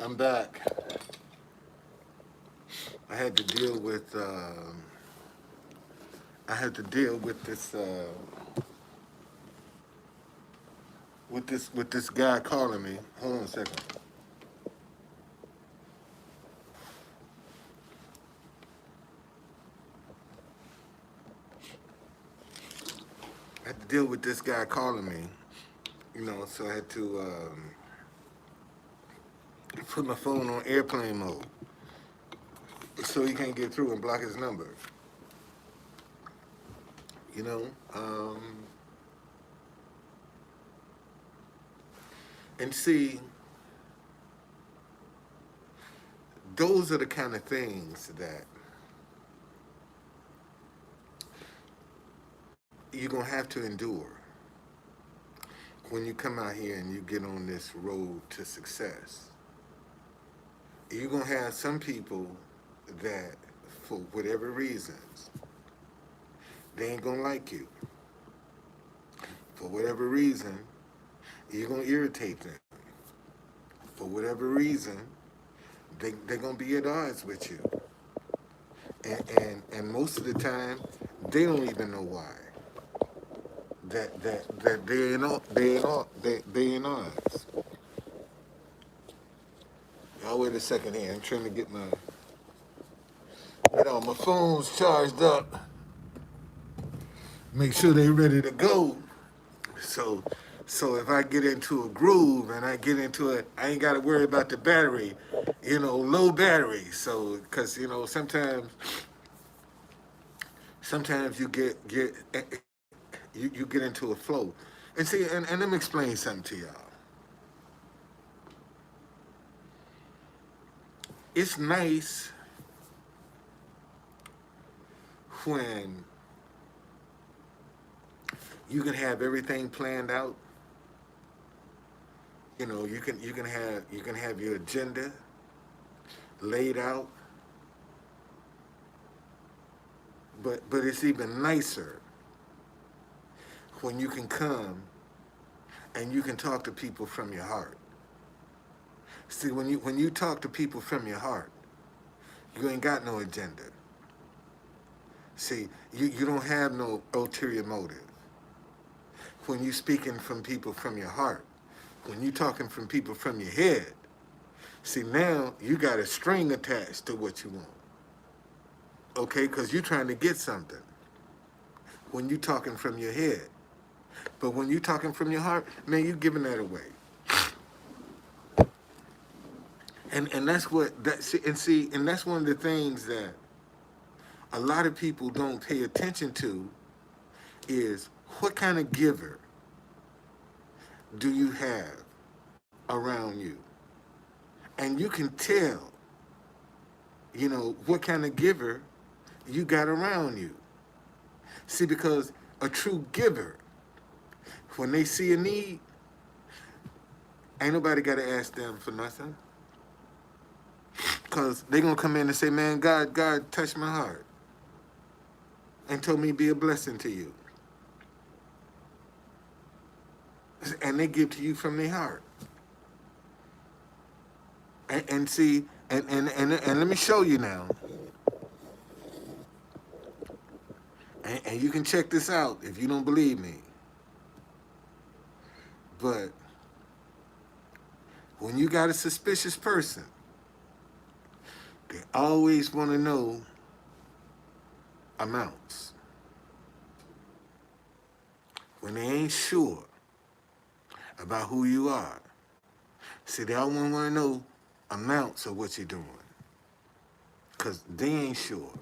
I'm back. I had to deal with I had to deal with this guy calling me. Hold on a second. I had to deal with this guy calling me. So I had to put my phone on airplane mode so he can't get through and block his number. You know, um, and see, those are the kind of things that you're gonna have to endure when you come out here and you get on this road to success. You're gonna have some people that, for whatever reasons, they ain't gonna like you. For whatever reason, you're gonna irritate them. For whatever reason, they're gonna be at odds with you. And most of the time, they don't even know why. That they ain't odds. Y'all wait a second here. I'm trying to get all my phones charged up. Make sure they ready to go. So so if I get into a groove and I get into it, I ain't got to worry about the battery, low battery. So because sometimes you get into a flow, and see, and let me explain something to y'all. It's nice when you can have everything planned out. You can have your agenda laid out, but it's even nicer when you can come and you can talk to people from your heart. See, when you talk to people from your heart, you ain't got no agenda. See, you don't have no ulterior motive. When you speaking from people from your heart, when you talking from people from your head, see, now you got a string attached to what you want. Okay, because you're trying to get something when you talking from your head. But when you talking from your heart, man, you giving that away. And that's what and that's one of the things that a lot of people don't pay attention to is what kind of giver do you have around you? And you can tell, what kind of giver you got around you. See, because a true giver, when they see a need, ain't nobody got to ask them for nothing. Because they going to come in and say, man, God touched my heart and told me be a blessing to you. And they give to you from their heart. And see, and let me show you now. And you can check this out if you don't believe me. But when you got a suspicious person, they always want to know amounts. When they ain't sure about who you are, see, they always want to know amounts of what you're doing. Because they ain't sure.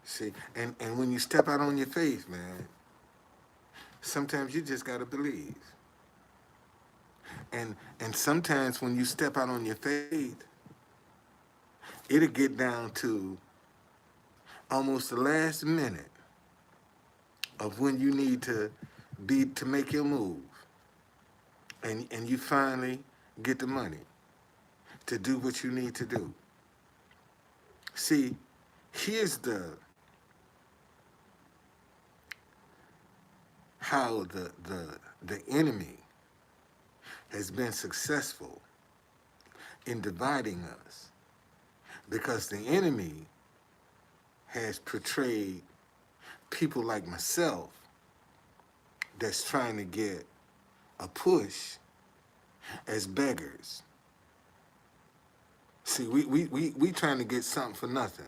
See, and when you step out on your faith, man, sometimes you just got to believe. And sometimes when you step out on your faith, it'll get down to almost the last minute of when you need to be to make your move. And you finally get the money to do what you need to do. See, here's how the enemy has been successful in dividing us because the enemy has portrayed people like myself that's trying to get a push as beggars. See, we trying to get something for nothing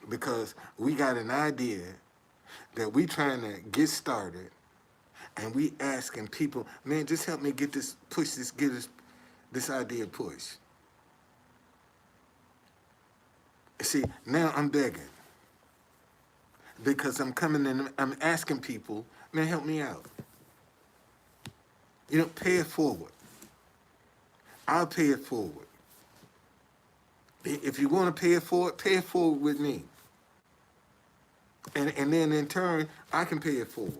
because we got an idea that we trying to get started and we asking people, man, just help me get this, push this, get this idea pushed. See, now I'm begging because I'm coming in, I'm asking people, man, help me out. You know, pay it forward. I'll pay it forward. If you want to pay it forward with me. And then in turn, I can pay it forward.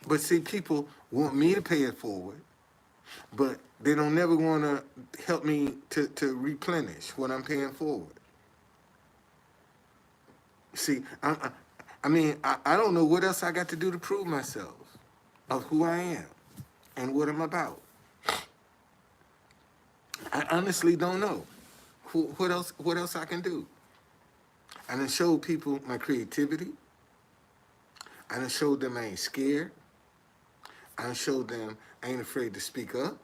But see, people want me to pay it forward, but they don't never want to help me to replenish what I'm paying forward. See, I don't know what else I got to do to prove myself of who I am and what I'm about. I honestly don't know what else I can do. I done showed people my creativity. I done showed them I ain't scared. I done showed them I ain't afraid to speak up.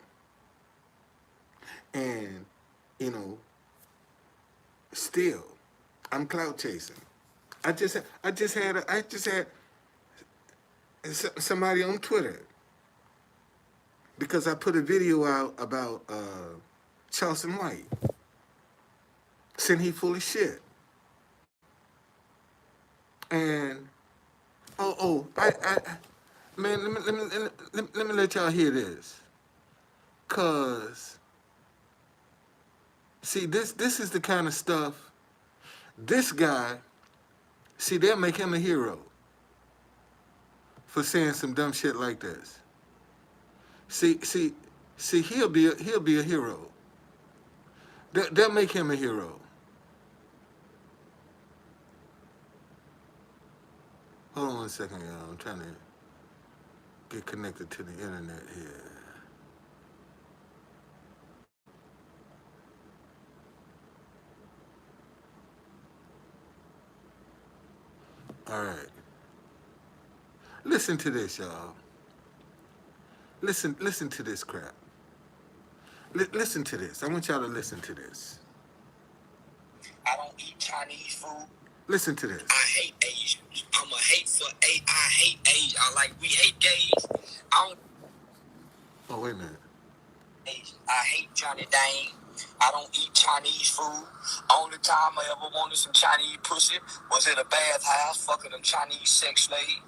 And, you know, still, I'm clout chasing. I just had somebody on Twitter because I put a video out about Charleston White, saying he full of shit. And man, let me let y'all hear this, cause see this is the kind of stuff this guy, see, they'll make him a hero for saying some dumb shit like this. See, he'll be a hero. They'll make him a hero. Hold on 1 second, y'all. I'm trying to get connected to the internet here. All right. Listen to this, y'all. Listen to this crap. Listen to this. I want y'all to listen to this. I don't eat Chinese food. Listen to this. I hate Asians. I'm a hate for I hate Asians. We hate gays. I don't. Oh, wait a minute. I hate Johnny Dane. I don't eat Chinese food. Only time I ever wanted some Chinese pussy was in a bathhouse fucking them Chinese sex slaves.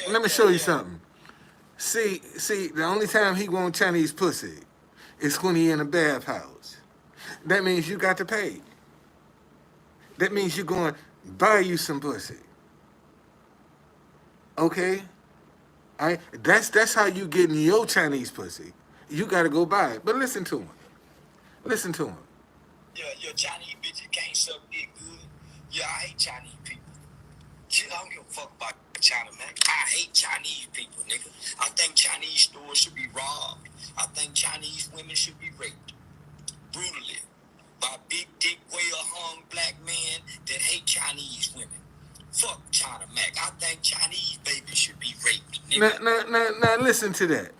Let me show you something. See, the only time he want Chinese pussy is when he in a bathhouse. That means you got to pay. That means you're going to buy you some pussy. Okay? That's how you getting your Chinese pussy. You got to go buy it. But listen to him. Listen to him. Yeah, your Chinese bitches can't suck dick good. Yeah, I hate Chinese people. Shit, I don't give a fuck about China, man. I hate Chinese people, nigga. I think Chinese stores should be robbed. I think Chinese women should be raped brutally by big dick, well-hung black men that hate Chinese women. Fuck China, Mac. I think Chinese babies should be raped, nigga. Now, listen to that.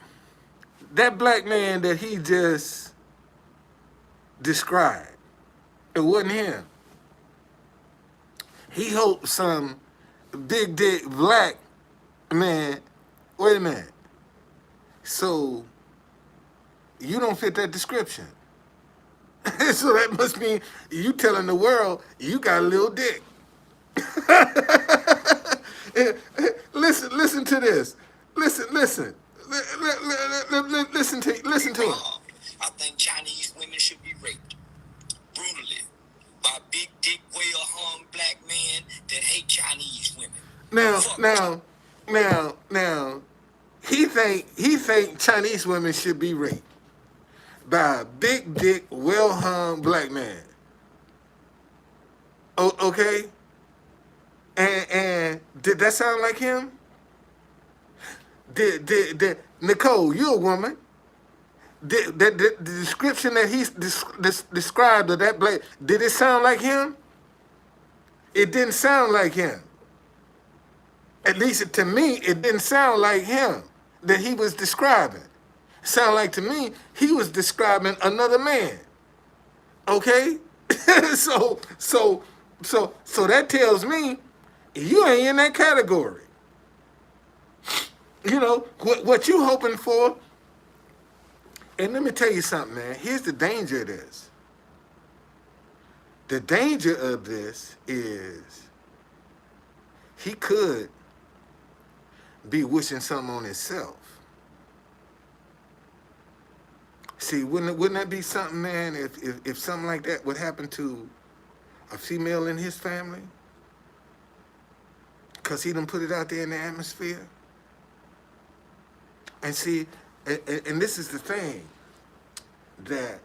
That black man that he just described, it wasn't him. He hoped some big dick black man. Wait a minute. So you don't fit that description. So that must mean you telling the world you got a little dick. Listen to this. Listen to him. I think Chinese women should be raped brutally by big dick, well-hung black men that hate Chinese women. Now, he think Chinese women should be raped by a big dick, well-hung black man. Okay? And did that sound like him? Did Nicole, you a woman? The description that he described of that black, did it sound like him? It didn't sound like him. At least to me, it didn't sound like him that he was describing. It sounded like to me he was describing another man. Okay, so so that tells me you ain't in that category. You know what you hoping for. And let me tell you something, man. Here's the danger of this. The danger of this is he could be wishing something on himself. See, wouldn't that be something, man, if something like that would happen to a female in his family? Because he done put it out there in the atmosphere. And see, and this is the thing, that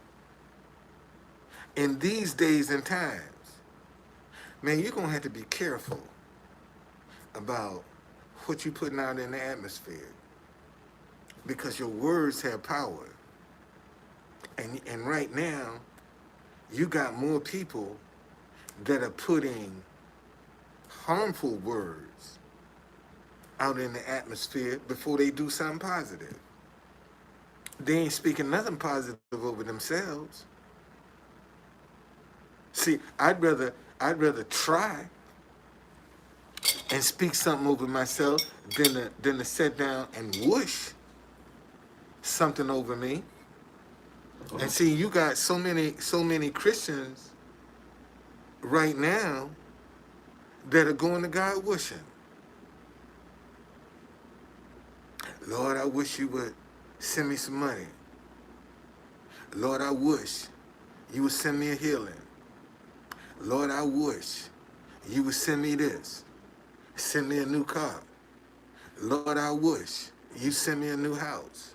in these days and times, man, you're going to have to be careful about what you're putting out in the atmosphere. Because your words have power. And right now, you got more people that are putting harmful words out in the atmosphere before they do something positive. They ain't speaking nothing positive over themselves. See, I'd rather try and speak something over myself than to sit down and whoosh something over me. And see, you got so many Christians right now that are going to God wishing. Lord, I wish you would send me some money. Lord, I wish you would send me a healing. Lord, I wish you would send me this. Send me a new car. Lord, I wish you send me a new house.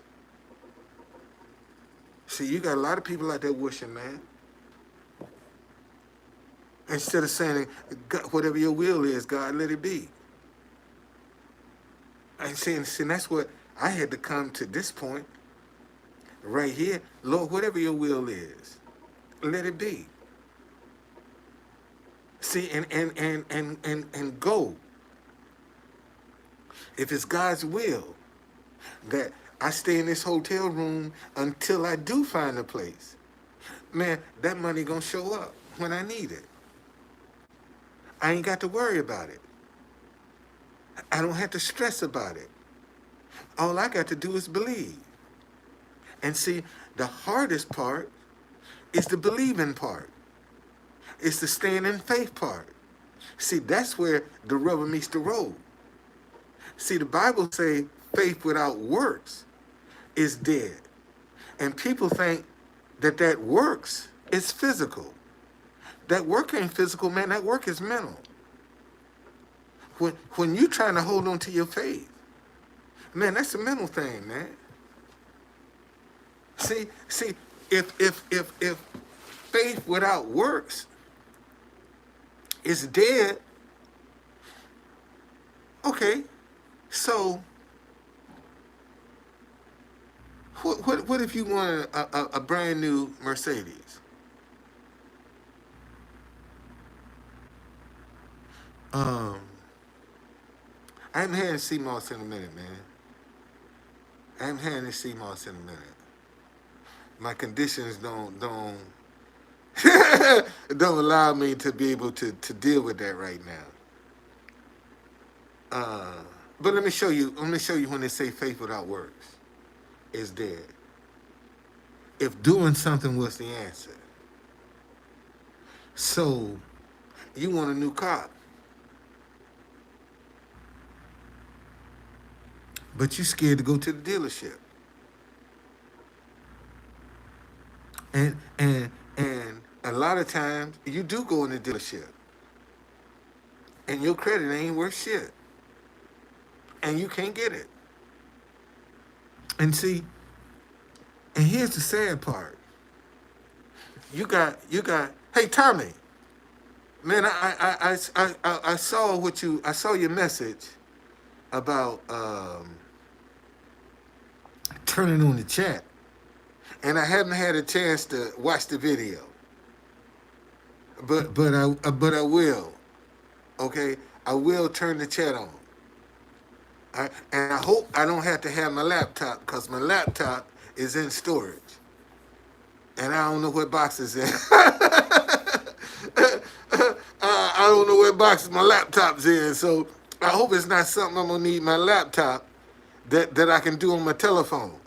See, you got a lot of people out there wishing, man. Instead of saying, God, whatever your will is, God, let it be. And see, that's what I had to come to this point right here. Lord, whatever your will is, let it be. See, and go. If it's God's will that I stay in this hotel room until I do find a place, man, that money gonna show up when I need it. I ain't got to worry about it. I don't have to stress about it. All I got to do is believe. And see, the hardest part is the believing part. It's the staying in faith part. See, that's where the rubber meets the road. See, the Bible say faith without works is dead. And people think that works is physical. That work ain't physical, man. That work is mental. When you trying to hold on to your faith, man, that's a mental thing, man. See, if faith without works is dead, okay, so what if you want a brand new Mercedes? I haven't had sea moss in a minute, man. I haven't had any sea moss in a minute. My conditions don't don't allow me to be able to deal with that right now. But let me show you. Let me show you when they say faith without works is dead. If doing something was the answer. So you want a new car, but you scared to go to the dealership. And a lot of times you do go in the dealership, and your credit ain't worth shit, and you can't get it. And see, and here's the sad part. You got. Hey, Tommy, man, I saw what you. I saw your message about turning on the chat, and I haven't had a chance to watch the video, but I will. Okay, I will turn the chat on. And I hope I don't have to have my laptop because my laptop is in storage, and I don't know what box it's in. I don't know what box my laptop's in, so I hope it's not something I'm gonna need my laptop that I can do on my telephone.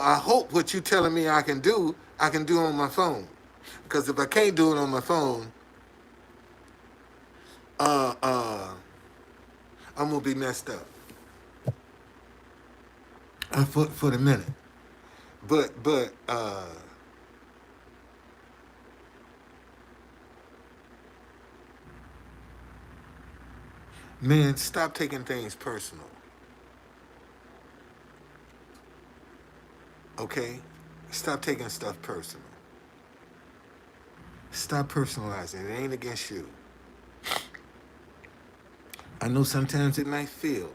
I hope what you're telling me I can do on my phone. Because if I can't do it on my phone, uh, uh, I'm gonna be messed up for the minute. But man, stop taking things personal. Okay, stop taking stuff personal. Stop personalizing. It ain't against you. I know sometimes it might feel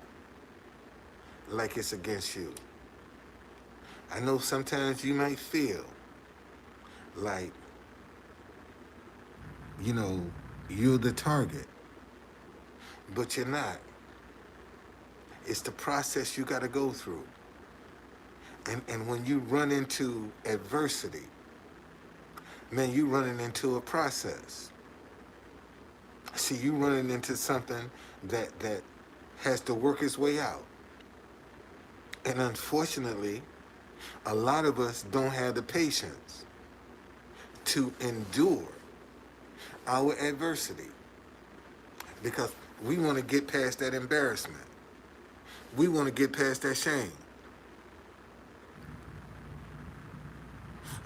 like it's against you. I know sometimes you might feel like, you know, you're the target, but you're not. It's the process you got to go through. And when you run into adversity, man, you running into a process. See, you running into something that has to work its way out. And unfortunately, a lot of us don't have the patience to endure our adversity because we want to get past that embarrassment. We want to get past that shame.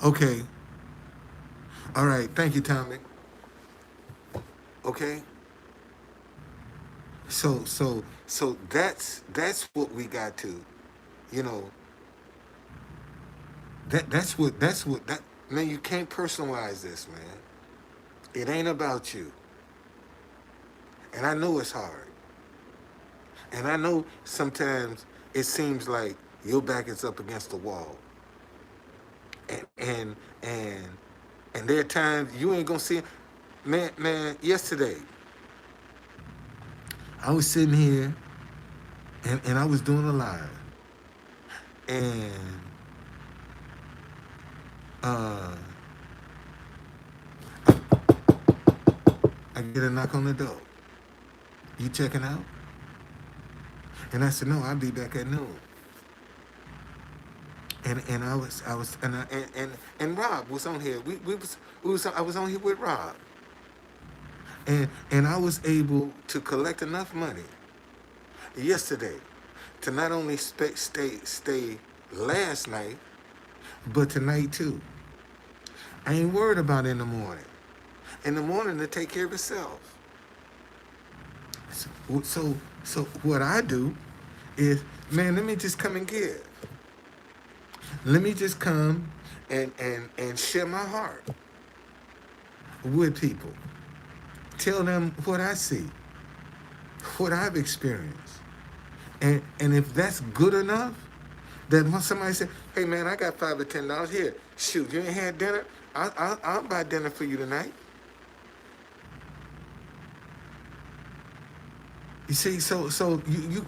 Okay. All right. Thank you, Tommy. Okay. So that's what we got to, you know. That's what that man. You can't personalize this, man. It ain't about you. And I know it's hard. And I know sometimes it seems like your back is up against the wall. And and and, and there are times you ain't gonna see it. Man, yesterday I was sitting here and I was doing a live. And uh I get a knock on the door. You checking out? And I said, no, I'll be back at noon. And I was and Rob was on here. We was I was on here with Rob. And I was able to collect enough money yesterday to not only stay last night, but tonight too. I ain't worried about in the morning. In the morning, to take care of itself. So what I do is, man, let me just come and give. Let me just come and share my heart with people. Tell them what I see, what I've experienced. And if that's good enough, then when somebody say, hey man, I got $5 or $10 here. Shoot, you ain't had dinner? I'll buy dinner for you tonight. You see, so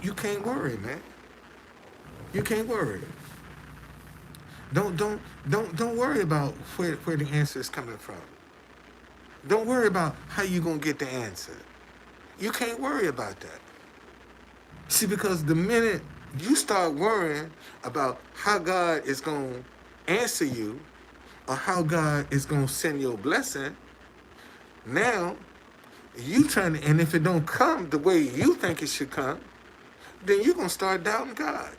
you can't worry, man. You can't worry. Don't worry about where the answer is coming from. Don't worry about how you gonna get the answer. You can't worry about that. See, because the minute you start worrying about how God is gonna answer you or how God is gonna send your blessing, now you trying to, and if it don't come the way you think it should come, then you're gonna start doubting God.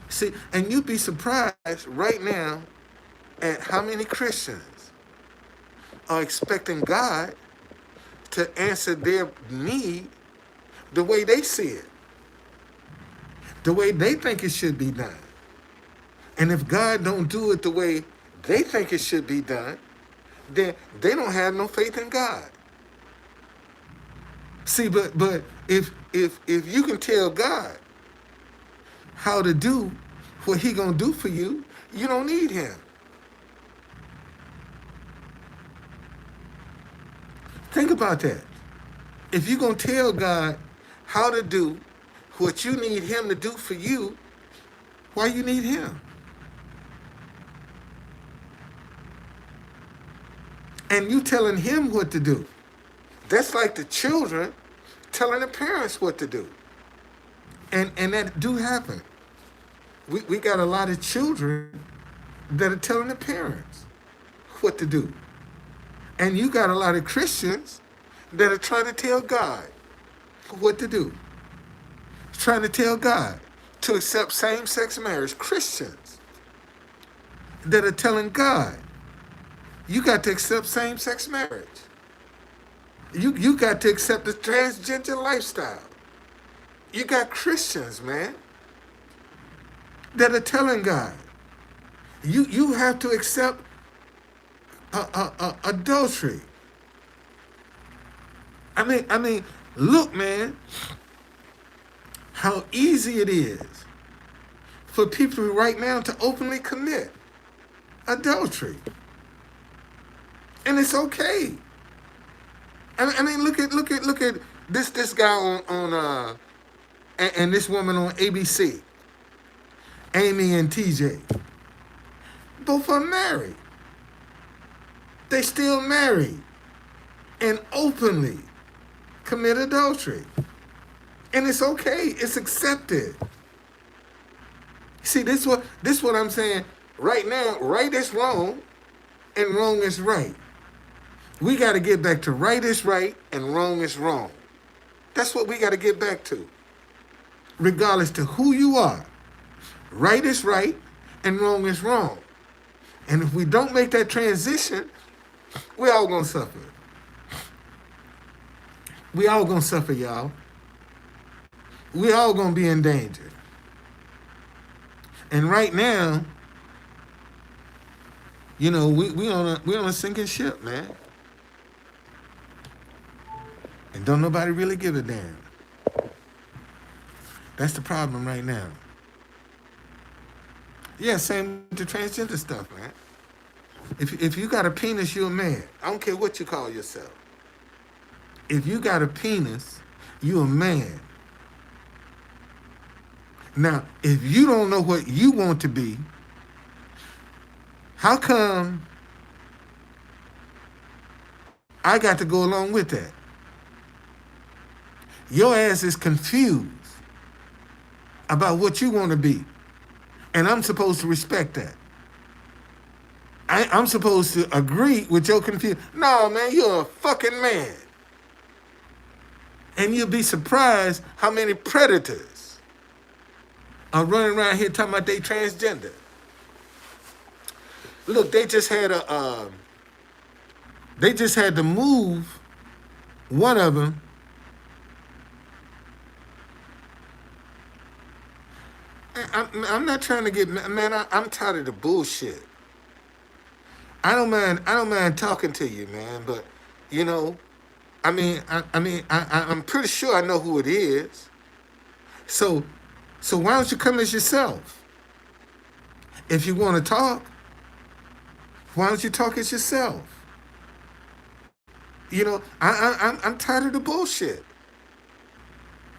See, and you'd be surprised right now at how many Christians are expecting God to answer their need the way they see it, the way they think it should be done. And if God don't do it the way they think it should be done, then they don't have no faith in God. See, but if you can tell God, how to do what he gonna do for you, you don't need him. Think about that. If you're gonna tell God how to do what you need him to do for you, why you need him? And you telling him what to do. That's like the children telling the parents what to do. And that do happen. We got a lot of children that are telling the parents what to do. And you got a lot of Christians that are trying to tell God what to do. Trying to tell God to accept same-sex marriage. Christians that are telling God, you got to accept same-sex marriage. You got to accept the transgender lifestyle. You got Christians, man, that are telling God, you have to accept adultery. I mean, look, man, how easy it is for people right now to openly commit adultery, and it's okay. I mean, look at this guy on and this woman on ABC, Amy and TJ. Both are married. They still married and openly commit adultery. And it's okay. It's accepted. See, this what I'm saying. Right now, right is wrong and wrong is right. We got to get back to right is right and wrong is wrong. That's what we got to get back to. Regardless to who you are, right is right and wrong is wrong. And if we don't make that transition, we all gonna suffer. We all gonna suffer, y'all. We all gonna be in danger. And right now, you know, we on a sinking ship, man. And don't nobody really give a damn. That's the problem right now. Yeah, same with the transgender stuff, man. If you got a penis, you're a man. I don't care what you call yourself. If you got a penis, you're a man. Now, if you don't know what you want to be, how come I got to go along with that? Your ass is confused about what you want to be. And I'm supposed to respect that. I'm supposed to agree with your confusion. No, man, you're a fucking man. And you'll be surprised how many predators are running around here talking about they transgender. Look, they just had to move one of them. I'm not trying to get, man, I'm tired of the bullshit. I don't mind talking to you, man, but you know, I'm pretty sure I know who it is. So why don't you come as yourself? If you want to talk, why don't you talk as yourself? You know, I'm tired of the bullshit.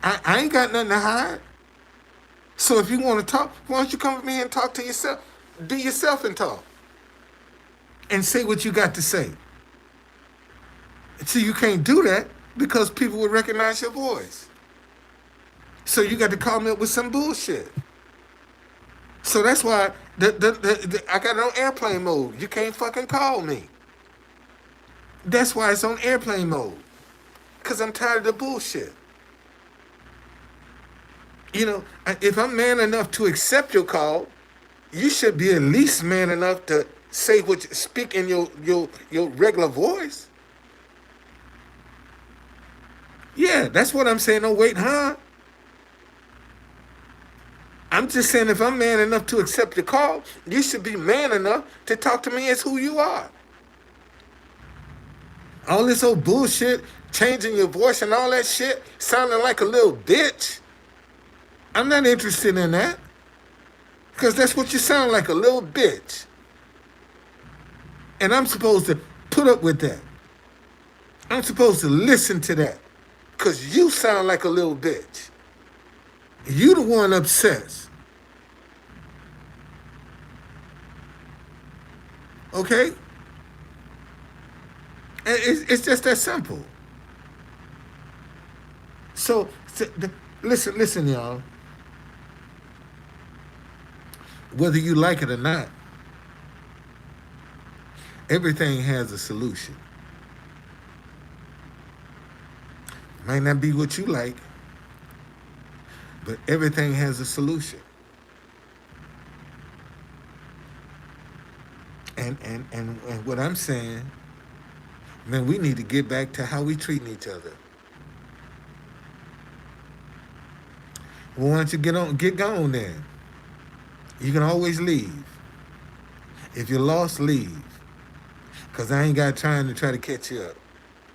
I ain't got nothing to hide. So if you want to talk, why don't you come with me and talk to yourself? Be yourself and talk. And say what you got to say. See, you can't do that because people will recognize your voice. So you got to call me up with some bullshit. So that's why I got it on airplane mode. You can't fucking call me. That's why it's on airplane mode. Because I'm tired of the bullshit. You know, if I'm man enough to accept your call, you should be at least man enough to say speak in your regular voice. Yeah, that's what I'm saying. Oh, wait, huh? I'm just saying if I'm man enough to accept your call, you should be man enough to talk to me as who you are. All this old bullshit, changing your voice and all that shit, sounding like a little bitch. I'm not interested in that. Because that's what you sound like, a little bitch. And I'm supposed to put up with that. I'm supposed to listen to that. Because you sound like a little bitch. You the one obsessed. Okay? And it's just that simple. So, listen, y'all. Whether you like it or not, everything has a solution. Might not be what you like, but everything has a solution. And what I'm saying, man, we need to get back to how we treating each other. Well, why don't you get gone then? You can always leave. If you're lost, leave. Cause I ain't got time to try to catch you up.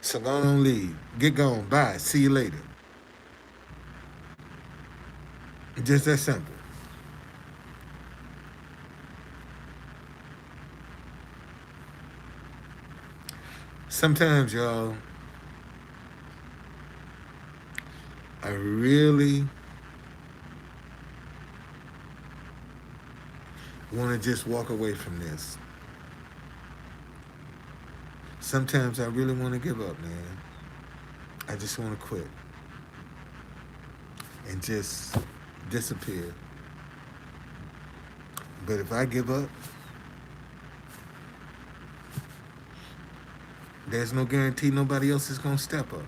So go on, leave. Get gone. Bye. See you later. Just that simple. Sometimes, y'all, I really want to just walk away from this. Sometimes I really want to give up, man. I just want to quit and just disappear. But if I give up, there's no guarantee nobody else is going to step up.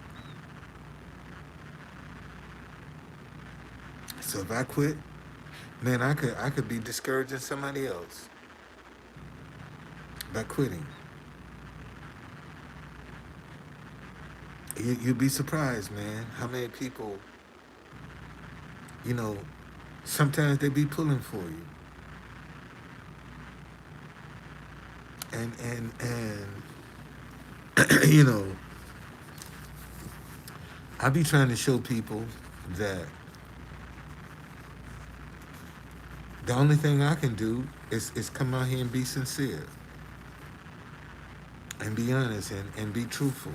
So if I quit, man, I could be discouraging somebody else by quitting. You'd be surprised, man, how many people, you know, sometimes they be pulling for you. And you know, I be trying to show people that the only thing I can do is come out here and be sincere and be honest and be truthful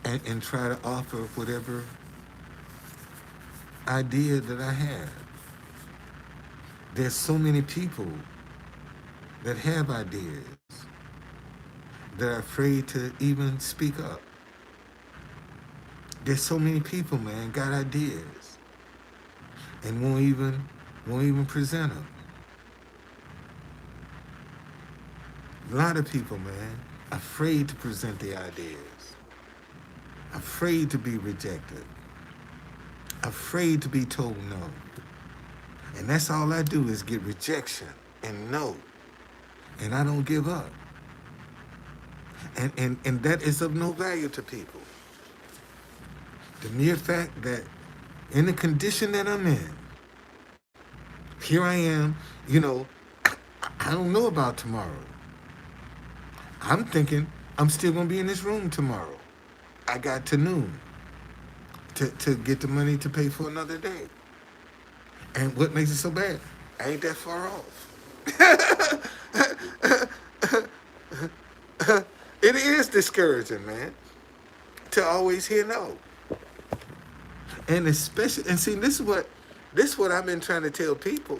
and try to offer whatever idea that I have. There's so many people that have ideas that are afraid to even speak up. There's so many people, man, got ideas and won't even present them. A lot of people, man, afraid to present their ideas, afraid to be rejected, afraid to be told no. And that's all I do is get rejection and no. And I don't give up. And that is of no value to people. The mere fact that in the condition that I'm in, here I am, you know, I don't know about tomorrow. I'm thinking I'm still going to be in this room tomorrow. I got to noon to get the money to pay for another day. And what makes it so bad? I ain't that far off. It is discouraging, man, to always hear no. And especially, and see, this is what I've been trying to tell people.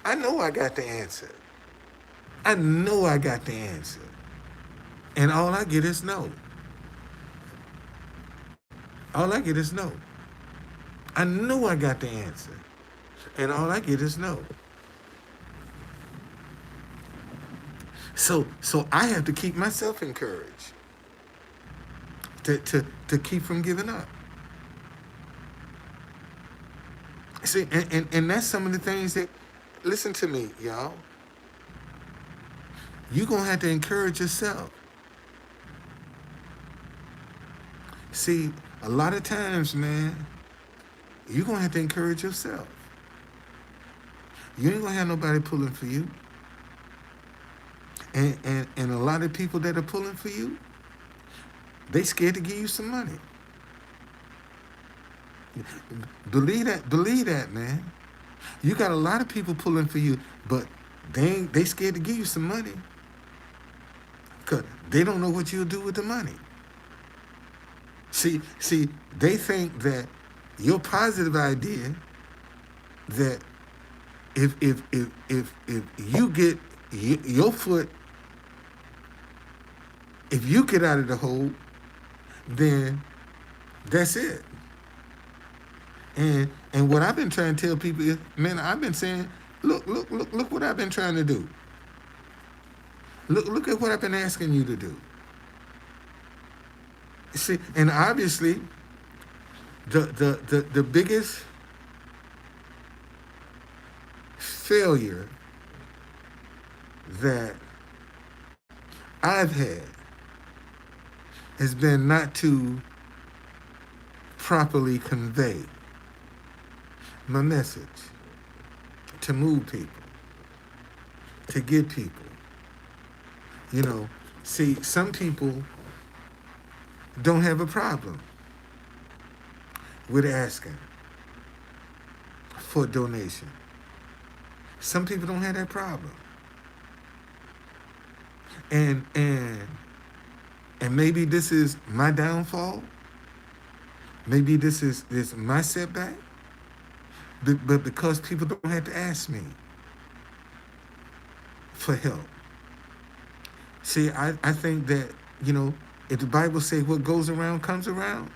I know I got the answer. I know I got the answer. And all I get is no. All I get is no. I know I got the answer. And all I get is no. So I have to keep myself encouraged to keep from giving up. See, and that's some of the things that, listen to me, y'all. You're going to have to encourage yourself. See, a lot of times, man, you're going to have to encourage yourself. You ain't going to have nobody pulling for you. And a lot of people that are pulling for you, they scared to give you some money. Believe that, man. You got a lot of people pulling for you, but they scared to give you some money because they don't know what you'll do with the money. See, they think that your positive idea that if you get your foot, if you get out of the hole, then that's it. And what I've been trying to tell people is, man, I've been saying, look what I've been trying to do. Look at what I've been asking you to do. See, and obviously, the biggest failure that I've had has been not to properly convey my message, to move people, to get people. You know, see, some people don't have a problem with asking for a donation. Some people don't have that problem. And maybe this is my downfall. Maybe this is my setback. But because people don't have to ask me for help. See, I think that, you know, if the Bible says what goes around comes around,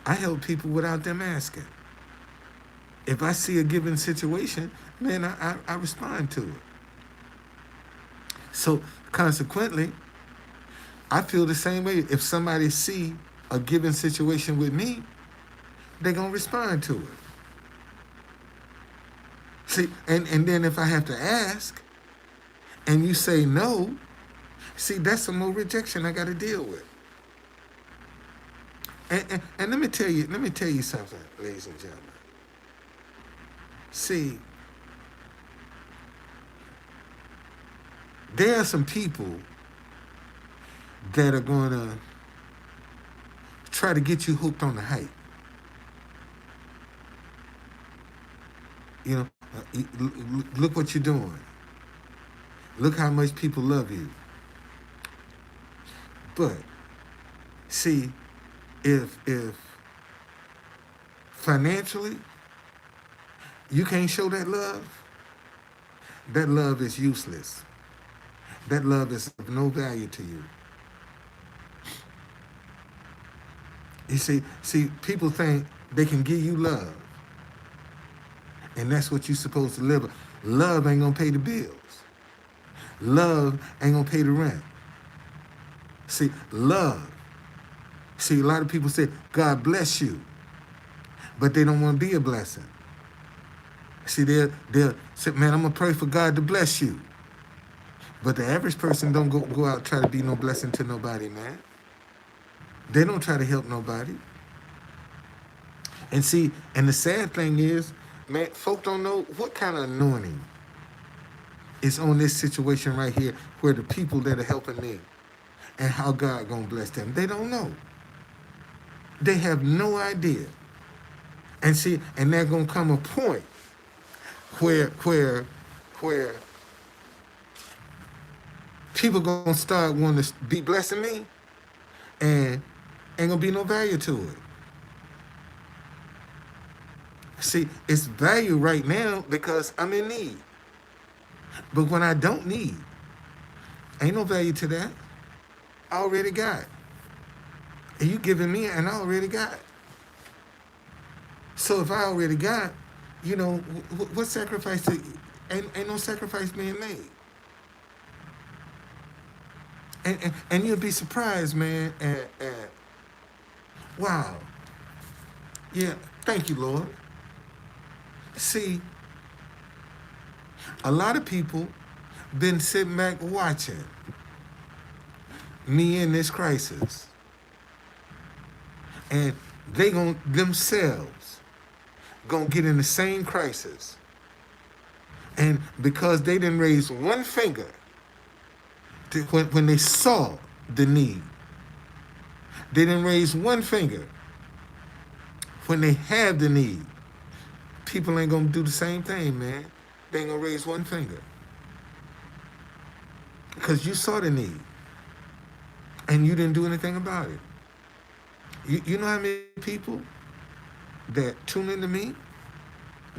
I help people without them asking. If I see a given situation, man, I respond to it. So consequently, I feel the same way. If somebody see a given situation with me, they're going to respond to it. See, and then if I have to ask and you say no, see, that's some more rejection I got to deal with. And let me tell you something, ladies and gentlemen. See, there are some people that are going to try to get you hooked on the hype. You know, look what you're doing. Look how much people love you. But see, if financially you can't show that love is useless. That love is of no value to you. You see, people think they can give you love, and that's what you're supposed to live. Love ain't gonna pay the bills. Love ain't gonna pay the rent. See, love. See, a lot of people say, God bless you, but they don't want to be a blessing. See, they'll say, man, I'm gonna pray for God to bless you. But the average person don't go out and try to be no blessing to nobody, man. They don't try to help nobody. And see, and the sad thing is, man, folk don't know what kind of anointing is on this situation right here where the people that are helping me and how God gonna bless them. They don't know. They have no idea. And see, and there's gonna come a point where people gonna start wanting to be blessing me and ain't gonna be no value to it. See, it's value right now because I'm in need. But when I don't need, ain't no value to that. I already got. And you giving me and I already got. So if I already got, you know, what sacrifice? Ain't no sacrifice being made. And you'll be surprised, man, at wow. Yeah, thank you, Lord. See, a lot of people been sitting back watching me in this crisis. And they themselves gonna get in the same crisis. And because they didn't raise one finger when they saw the need, they didn't raise one finger When they have the need, people ain't gonna do the same thing, man. They ain't gonna raise one finger because you saw the need and you didn't do anything about it. You know how many people that tune into me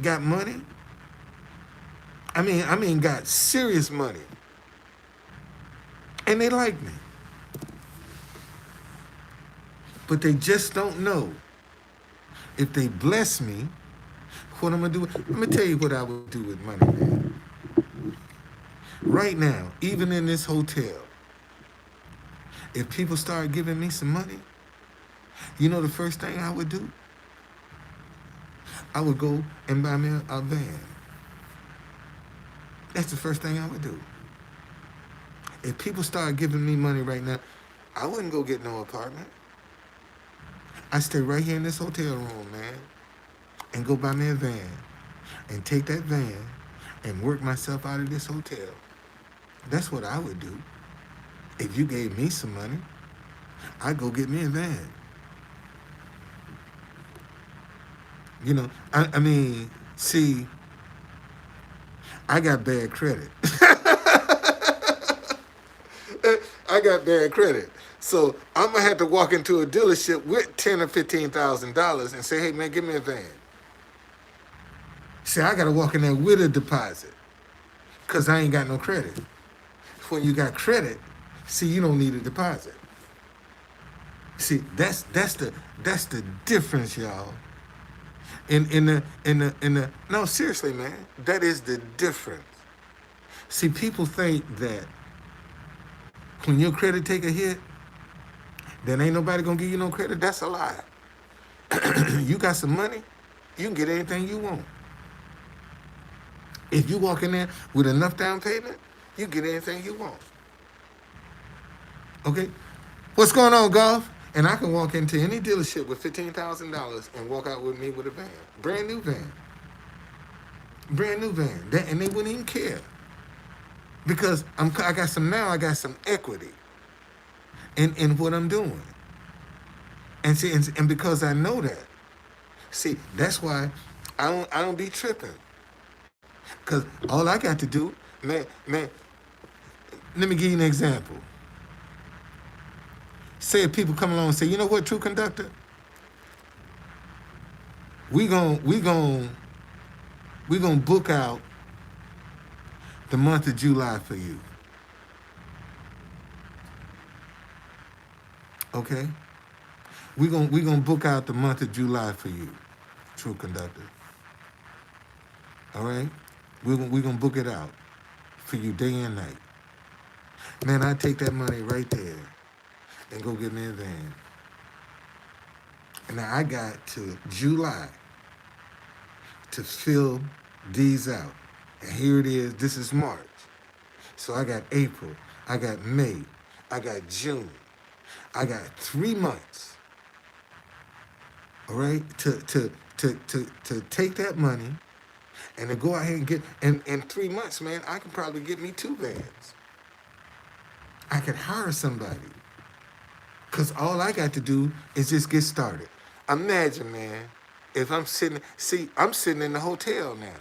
got money? I mean, got serious money, and they like me, but they just don't know if they bless me, what I'm gonna do. I'm gonna tell you what I would do with money, man. Right now, even in this hotel, if people start giving me some money, you know the first thing I would do? I would go and buy me a van. That's the first thing I would do. If people start giving me money right now, I wouldn't go get no apartment. I stay right here in this hotel room, man, and go buy me a van and take that van and work myself out of this hotel. That's what I would do. If you gave me some money, I'd go get me a van. You know, I mean, see, I got bad credit. I got bad credit. So I'm gonna have to walk into a dealership with $10,000 or $15,000 and say, "Hey man, give me a van." See, I gotta walk in there with a deposit because I ain't got no credit. When you got credit, see, you don't need a deposit. See, that's the difference, y'all. In the no, seriously, man, that is the difference. See, people think that when your credit take a hit, then ain't nobody gonna give you no credit. That's a lie. You got some money, you can get anything you want. If you walk in there with enough down payment, you get anything you want. Okay? What's going on, Golf? And I can walk into any dealership with $15,000 and walk out with me with a van. Brand new van. Brand new van. And they wouldn't even care. Because I got some equity in what I'm doing. And see, and because I know that, see, that's why I don't be tripping. Because all I got to do, man, let me give you an example. Say if people come along and say, you know what, True Conductor? We gon' book out the month of July for you. Okay? We gonna book out the month of July for you, True Conductor. All right? We gonna book it out for you day and night. Man, I take that money right there and go get me a van. And now I got to July to fill these out. And here it is. This is March. So I got April. I got May. I got June. I got 3 months. All right? To take that money and to go out here and get, and in 3 months, man, I can probably get me 2 vans. I could hire somebody. Because all I got to do is just get started. Imagine, man, if I'm sitting in the hotel now.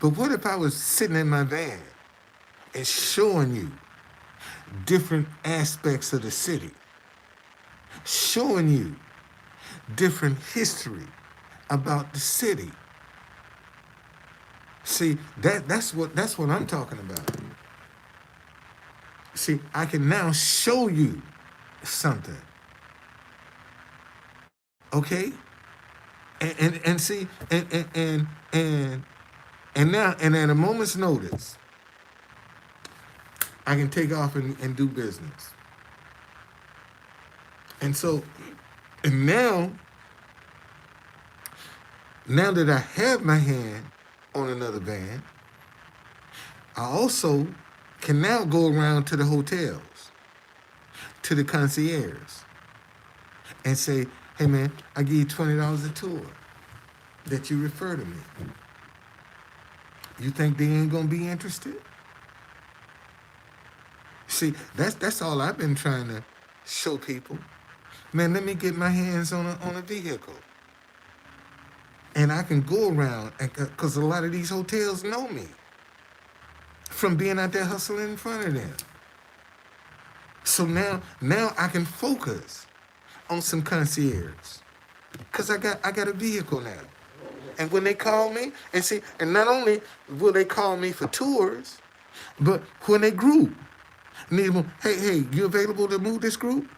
But what if I was sitting in my van and showing you different aspects of the city, showing you different history about the city? See, that's what I'm talking about. See, I can now show you something. Okay? And see, and now, and at a moment's notice, I can take off and do business. And so, and now that I have my hand on another van, I also can now go around to the hotels, to the concierge, and say, hey man, I give you $20 a tour that you refer to me. You think they ain't gonna be interested? See, that's all I've been trying to show people. Man, let me get my hands on a vehicle. and I can go around, because a lot of these hotels know me from being out there hustling in front of them. So now I can focus on some concierge, because I got a vehicle now. And when they call me, and see, and not only will they call me for tours, but when they group, need them, hey, you available to move this group?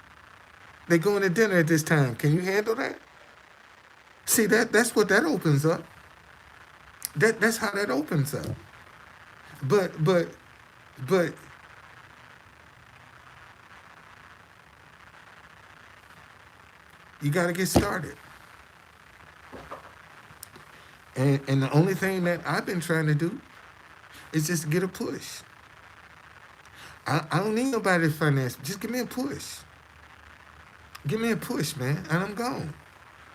They going to dinner at this time. Can you handle that? See, that's what that opens up. That's how that opens up. But you got to get started. And the only thing that I've been trying to do is just get a push. I don't need nobody to finance. Just give me a push. Give me a push, man, and I'm gone.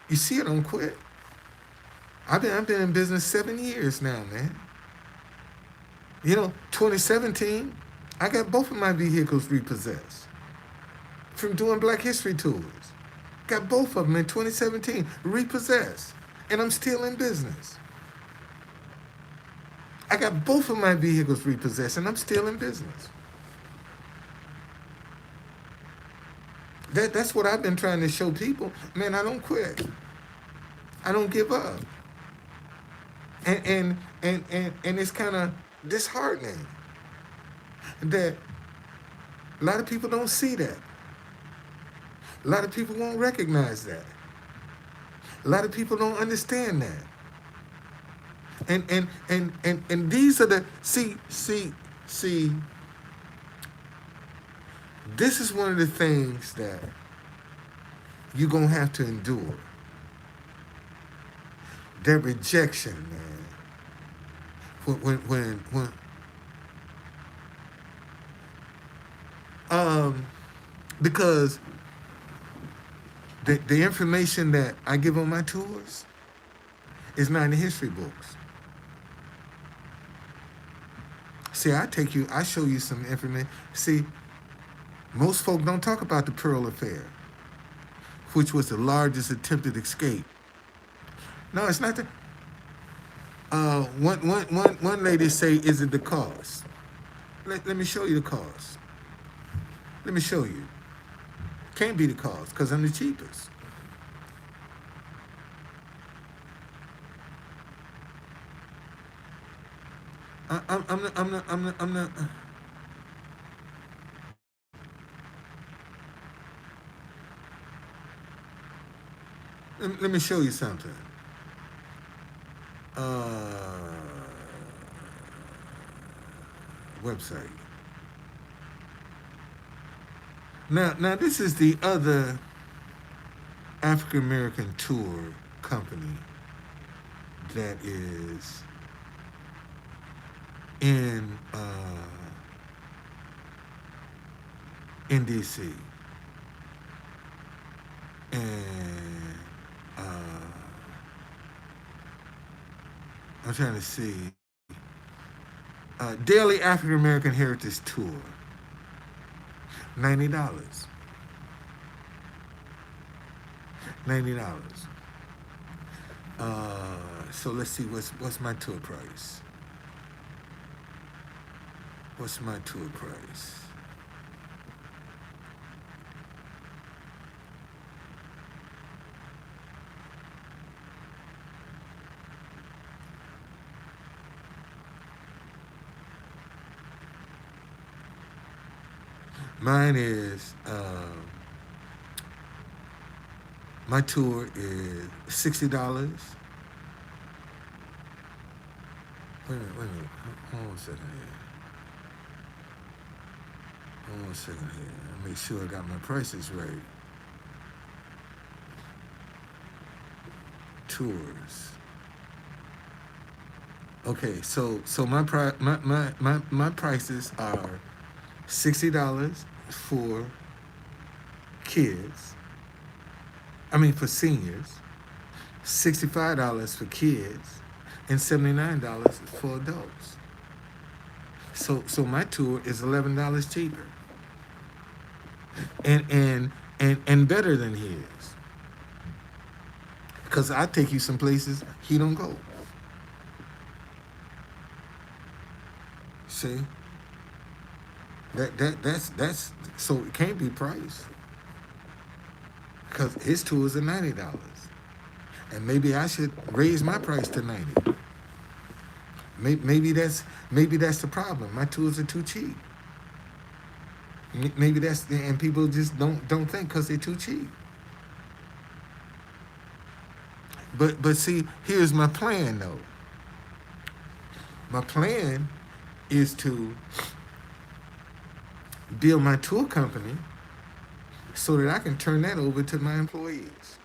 You see, I don't quit. I've been in business 7 years now, man. 2017, I got both of my vehicles repossessed from doing Black History tours. Got both of them in 2017 repossessed, and I'm still in business. I got both of my vehicles repossessed, and I'm still in business. That's what I've been trying to show people. Man, I don't quit. I don't give up. And it's kind of disheartening that a lot of people don't see that. A lot of people won't recognize that. A lot of people don't understand that. And these are the see. This is one of the things that you're gonna have to endure. That rejection, man. Because the information that I give on my tours is not in the history books. See, I show you some information. See, most folk don't talk about the Pearl Affair, which was the largest attempted escape. No, it's not the. One lady say, is it the cost? Let me show you the cost. Let me show you. Can't be the cost, because I'm the cheapest. I'm not. Let me show you something. Website. Now this is the other African American tour company that is in DC, and I'm trying to see. Daily African American Heritage Tour, $90. $90. So let's see what's my tour price. What's my tour price? Mine is, my tour is $60. Wait a minute. Hold on a second here. Hold on a second here. I'll make sure I got my prices right. Tours. Okay, so my prices are $60 for kids. I mean for seniors, $65 for kids, and $79 for adults. So my tour is $11 cheaper, and better than his, Because I take you some places he don't go. See? That's so it can't be priced. Because his tours are $90. And maybe I should raise my price to 90. Maybe that's the problem. My tours are too cheap. Maybe that's and people just don't think because they're too cheap. But see, here's my plan though. My plan is to build my tour company so that I can turn that over to my employees.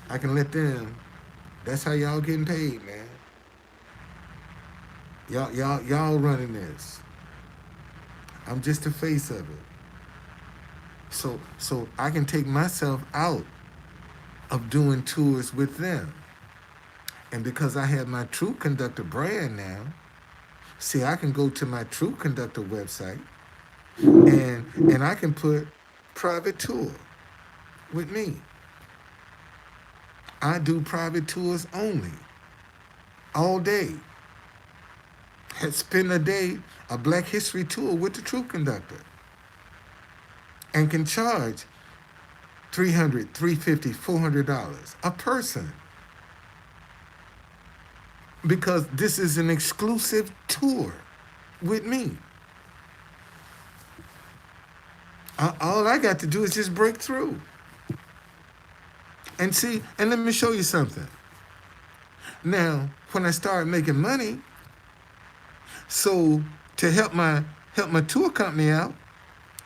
I can let them. That's how y'all getting paid, man. Y'all running this. I'm just the face of it. So I can take myself out of doing tours with them. And because I have my True Conductor brand now, see, I can go to my True Conductor website and I can put private tour with me. I do private tours only, all day. Spend a day, a Black History tour with the True Conductor, and can charge $300, $350, $400 a person. Because this is an exclusive tour with me. All I got to do is just break through. And see, and let me show you something. Now, when I start making money, so to help my tour company out,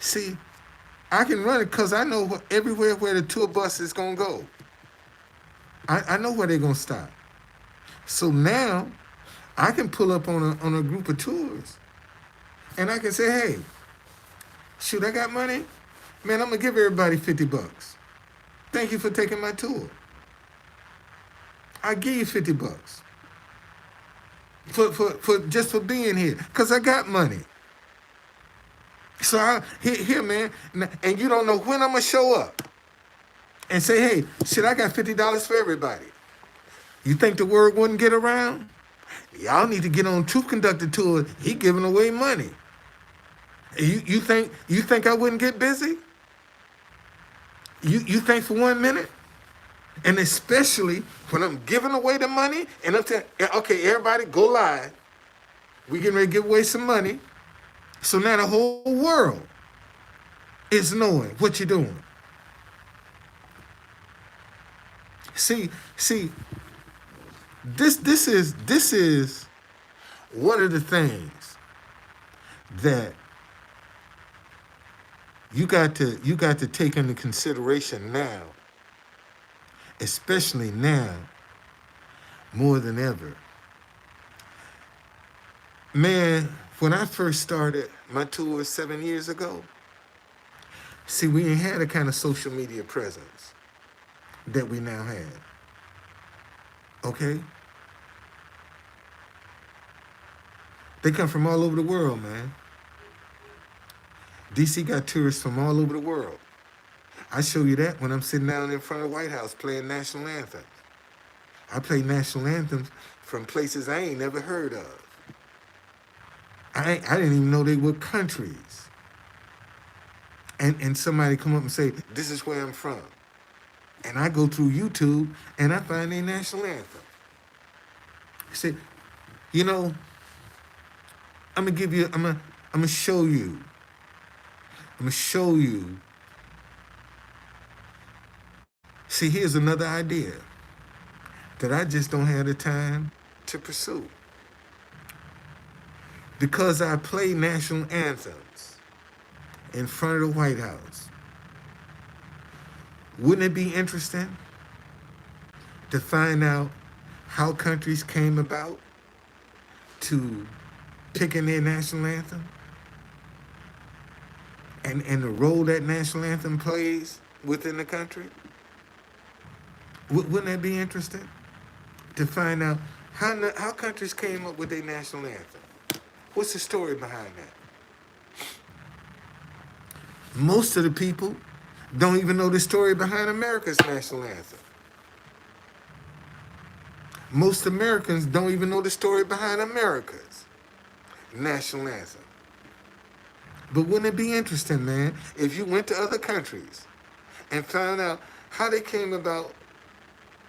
see, I can run it because I know everywhere where the tour bus is gonna go. I know where they're gonna stop. So now I can pull up on a group of tours and I can say, hey, shoot, I got money? Man, I'm gonna give everybody $50. Thank you for taking my tour. I give you $50 for just for being here, cause I got money. So here, man, and you don't know when I'm gonna show up and say, hey, shit, I got $50 for everybody. You think the word wouldn't get around? Y'all need to get on Truth Conductor tour. He giving away money. You think I wouldn't get busy? You think for 1 minute? And especially when I'm giving away the money and I'm saying, okay, everybody go live. We getting ready to give away some money. So now the whole world is knowing what you're doing. See, this is one of the things that you got to take into consideration now, especially now, more than ever. Man, when I first started my tour 7 years ago, see, we ain't had a kind of social media presence that we now have. Okay? They come from all over the world, man. DC got tourists from all over the world. I show you that when I'm sitting down in front of the White House playing national anthems. I play national anthems from places I ain't never heard of. I didn't even know they were countries. And somebody come up and say, this is where I'm from. And I go through YouTube and I find a national anthem. I say, you know, I'm gonna show you. I'm gonna show you. See, here's another idea that I just don't have the time to pursue. Because I play national anthems in front of the White House, wouldn't it be interesting to find out how countries came about to picking their national anthem? And the role that national anthem plays within the country? Wouldn't that be interesting? To find out how countries came up with their national anthem. What's the story behind that? Most of the people don't even know the story behind America's national anthem. Most Americans don't even know the story behind America's national anthem. But wouldn't it be interesting, man, if you went to other countries and found out how they came about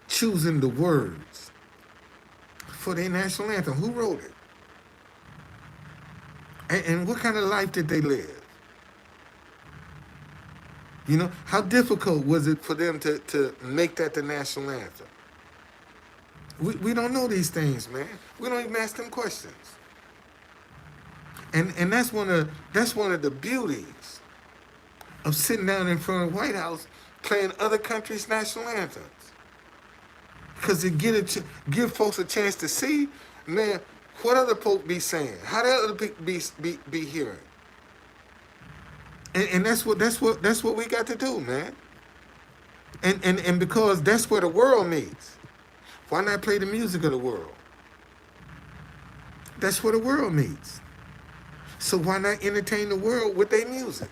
choosing the words for their national anthem? Who wrote it? And what kind of life did they live? You know, how difficult was it for them to make that the national anthem? We don't know these things, man. We don't even ask them questions. And that's one of the beauties of sitting down in front of the White House playing other countries' national anthems. Because it give folks a chance to see, man, what other folk be saying, how the other people be hearing. And that's what we got to do, man. And because that's where the world meets. Why not play the music of the world? That's where the world meets. So why not entertain the world with their music?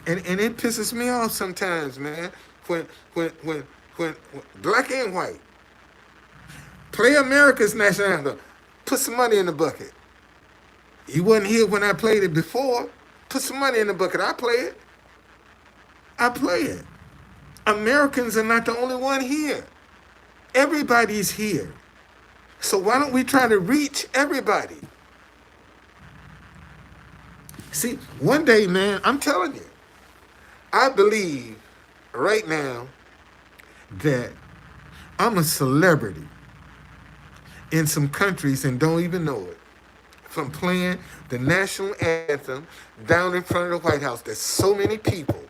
And it pisses me off sometimes, man, when black and white play America's national anthem, put some money in the bucket. You wasn't here when I played it before. Put some money in the bucket. I play it. I play it. Americans are not the only one here. Everybody's here. So why don't we try to reach everybody? See, one day, man, I'm telling you, I believe right now that I'm a celebrity in some countries and don't even know it. From playing the national anthem down in front of the White House. There's so many people,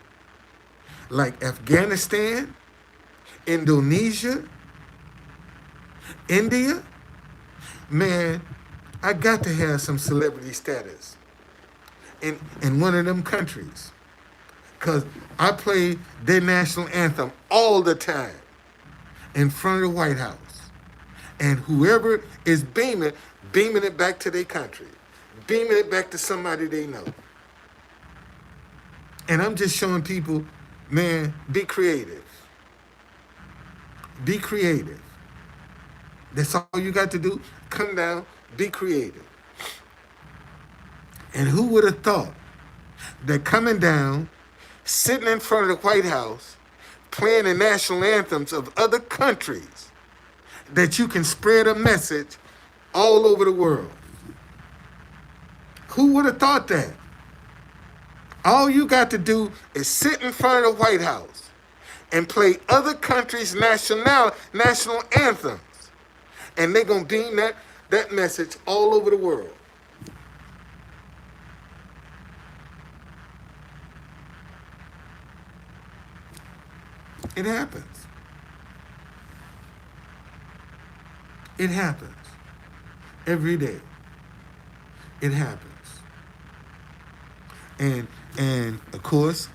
like Afghanistan, Indonesia, India. Man, I got to have some celebrity status in one of them countries. Because I play their national anthem all the time in front of the White House. And whoever is beaming it back to their country, beaming it back to somebody they know. And I'm just showing people, man, be creative. Be creative. That's all you got to do. Come down, be creative. And who would have thought that coming down, sitting in front of the White House, playing the national anthems of other countries, that you can spread a message all over the world? Who would have thought that? All you got to do is sit in front of the White House and play other countries' national anthems. And they're going to beam that message all over the world. It happens. It happens. Every day. It happens. And of course,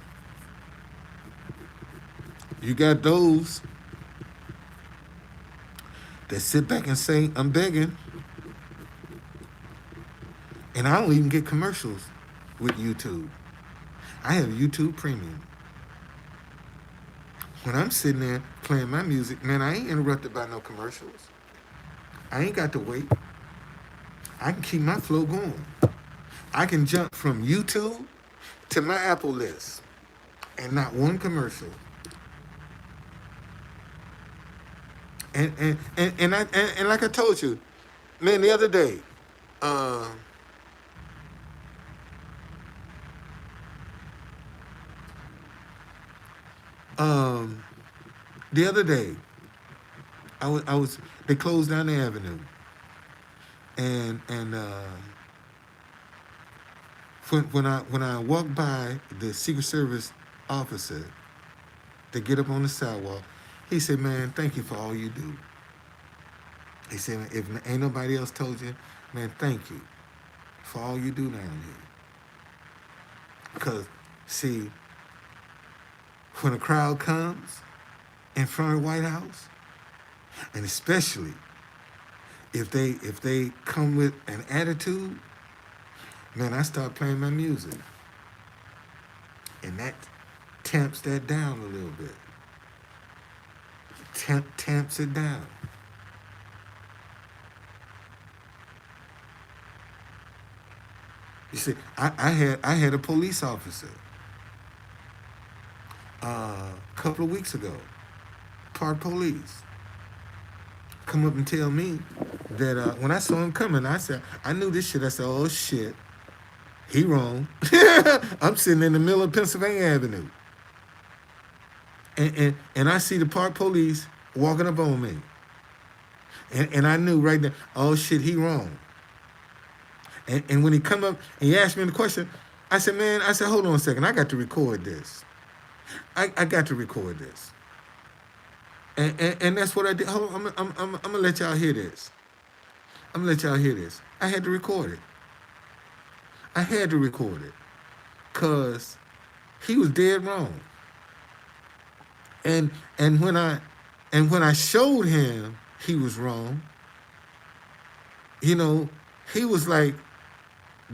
you got those that sit back and say, I'm begging. And I don't even get commercials with YouTube. I have YouTube Premium. When I'm sitting there playing my music, man, I ain't interrupted by no commercials. I ain't got to wait. I can keep my flow going. I can jump from YouTube to my Apple list and not one commercial. And like I told you, man, the other day, I was they closed down the avenue, and when I walked by the Secret Service officer to get up on the sidewalk, he said, "Man, thank you for all you do." He said, "If ain't nobody else told you, man, thank you for all you do down here." Because see, when a crowd comes in front of the White House, and especially if they come with an attitude, man, I start playing my music. And tamps that down a little bit. Tamps it down. You see, I had a police officer a couple of weeks ago, park police, come up and tell me that when I saw him coming, I said, I knew this shit. I said, oh shit, he wrong. I'm sitting in the middle of Pennsylvania Avenue, and I see the park police walking up on me, and I knew right there, oh shit, he wrong. And when he come up and he asked me the question, I said, man, I said, hold on a second, I got to record this. I got to record this. And that's what I did. Hold on, I'm gonna let y'all hear this. I'm gonna let y'all hear this. I had to record it. I had to record it, cause he was dead wrong. And and when I when I showed him he was wrong, you know, he was like,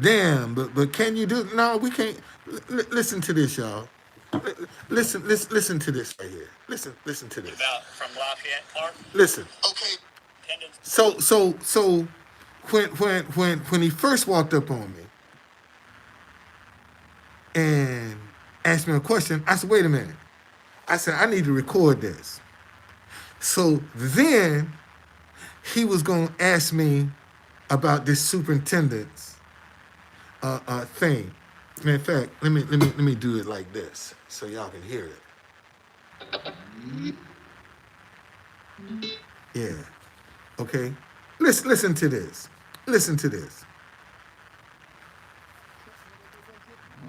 damn, but can you do? No, we can't. Listen to this, y'all. Listen to this right here. Listen to this. About from Lafayette Park. Listen. Okay. So when he first walked up on me and asked me a question, I said, wait a minute. I said, I need to record this. So then he was gonna ask me about this superintendent's thing. In fact, let me do it like this so y'all can hear it. Yeah. Okay. Listen to this. Listen to this.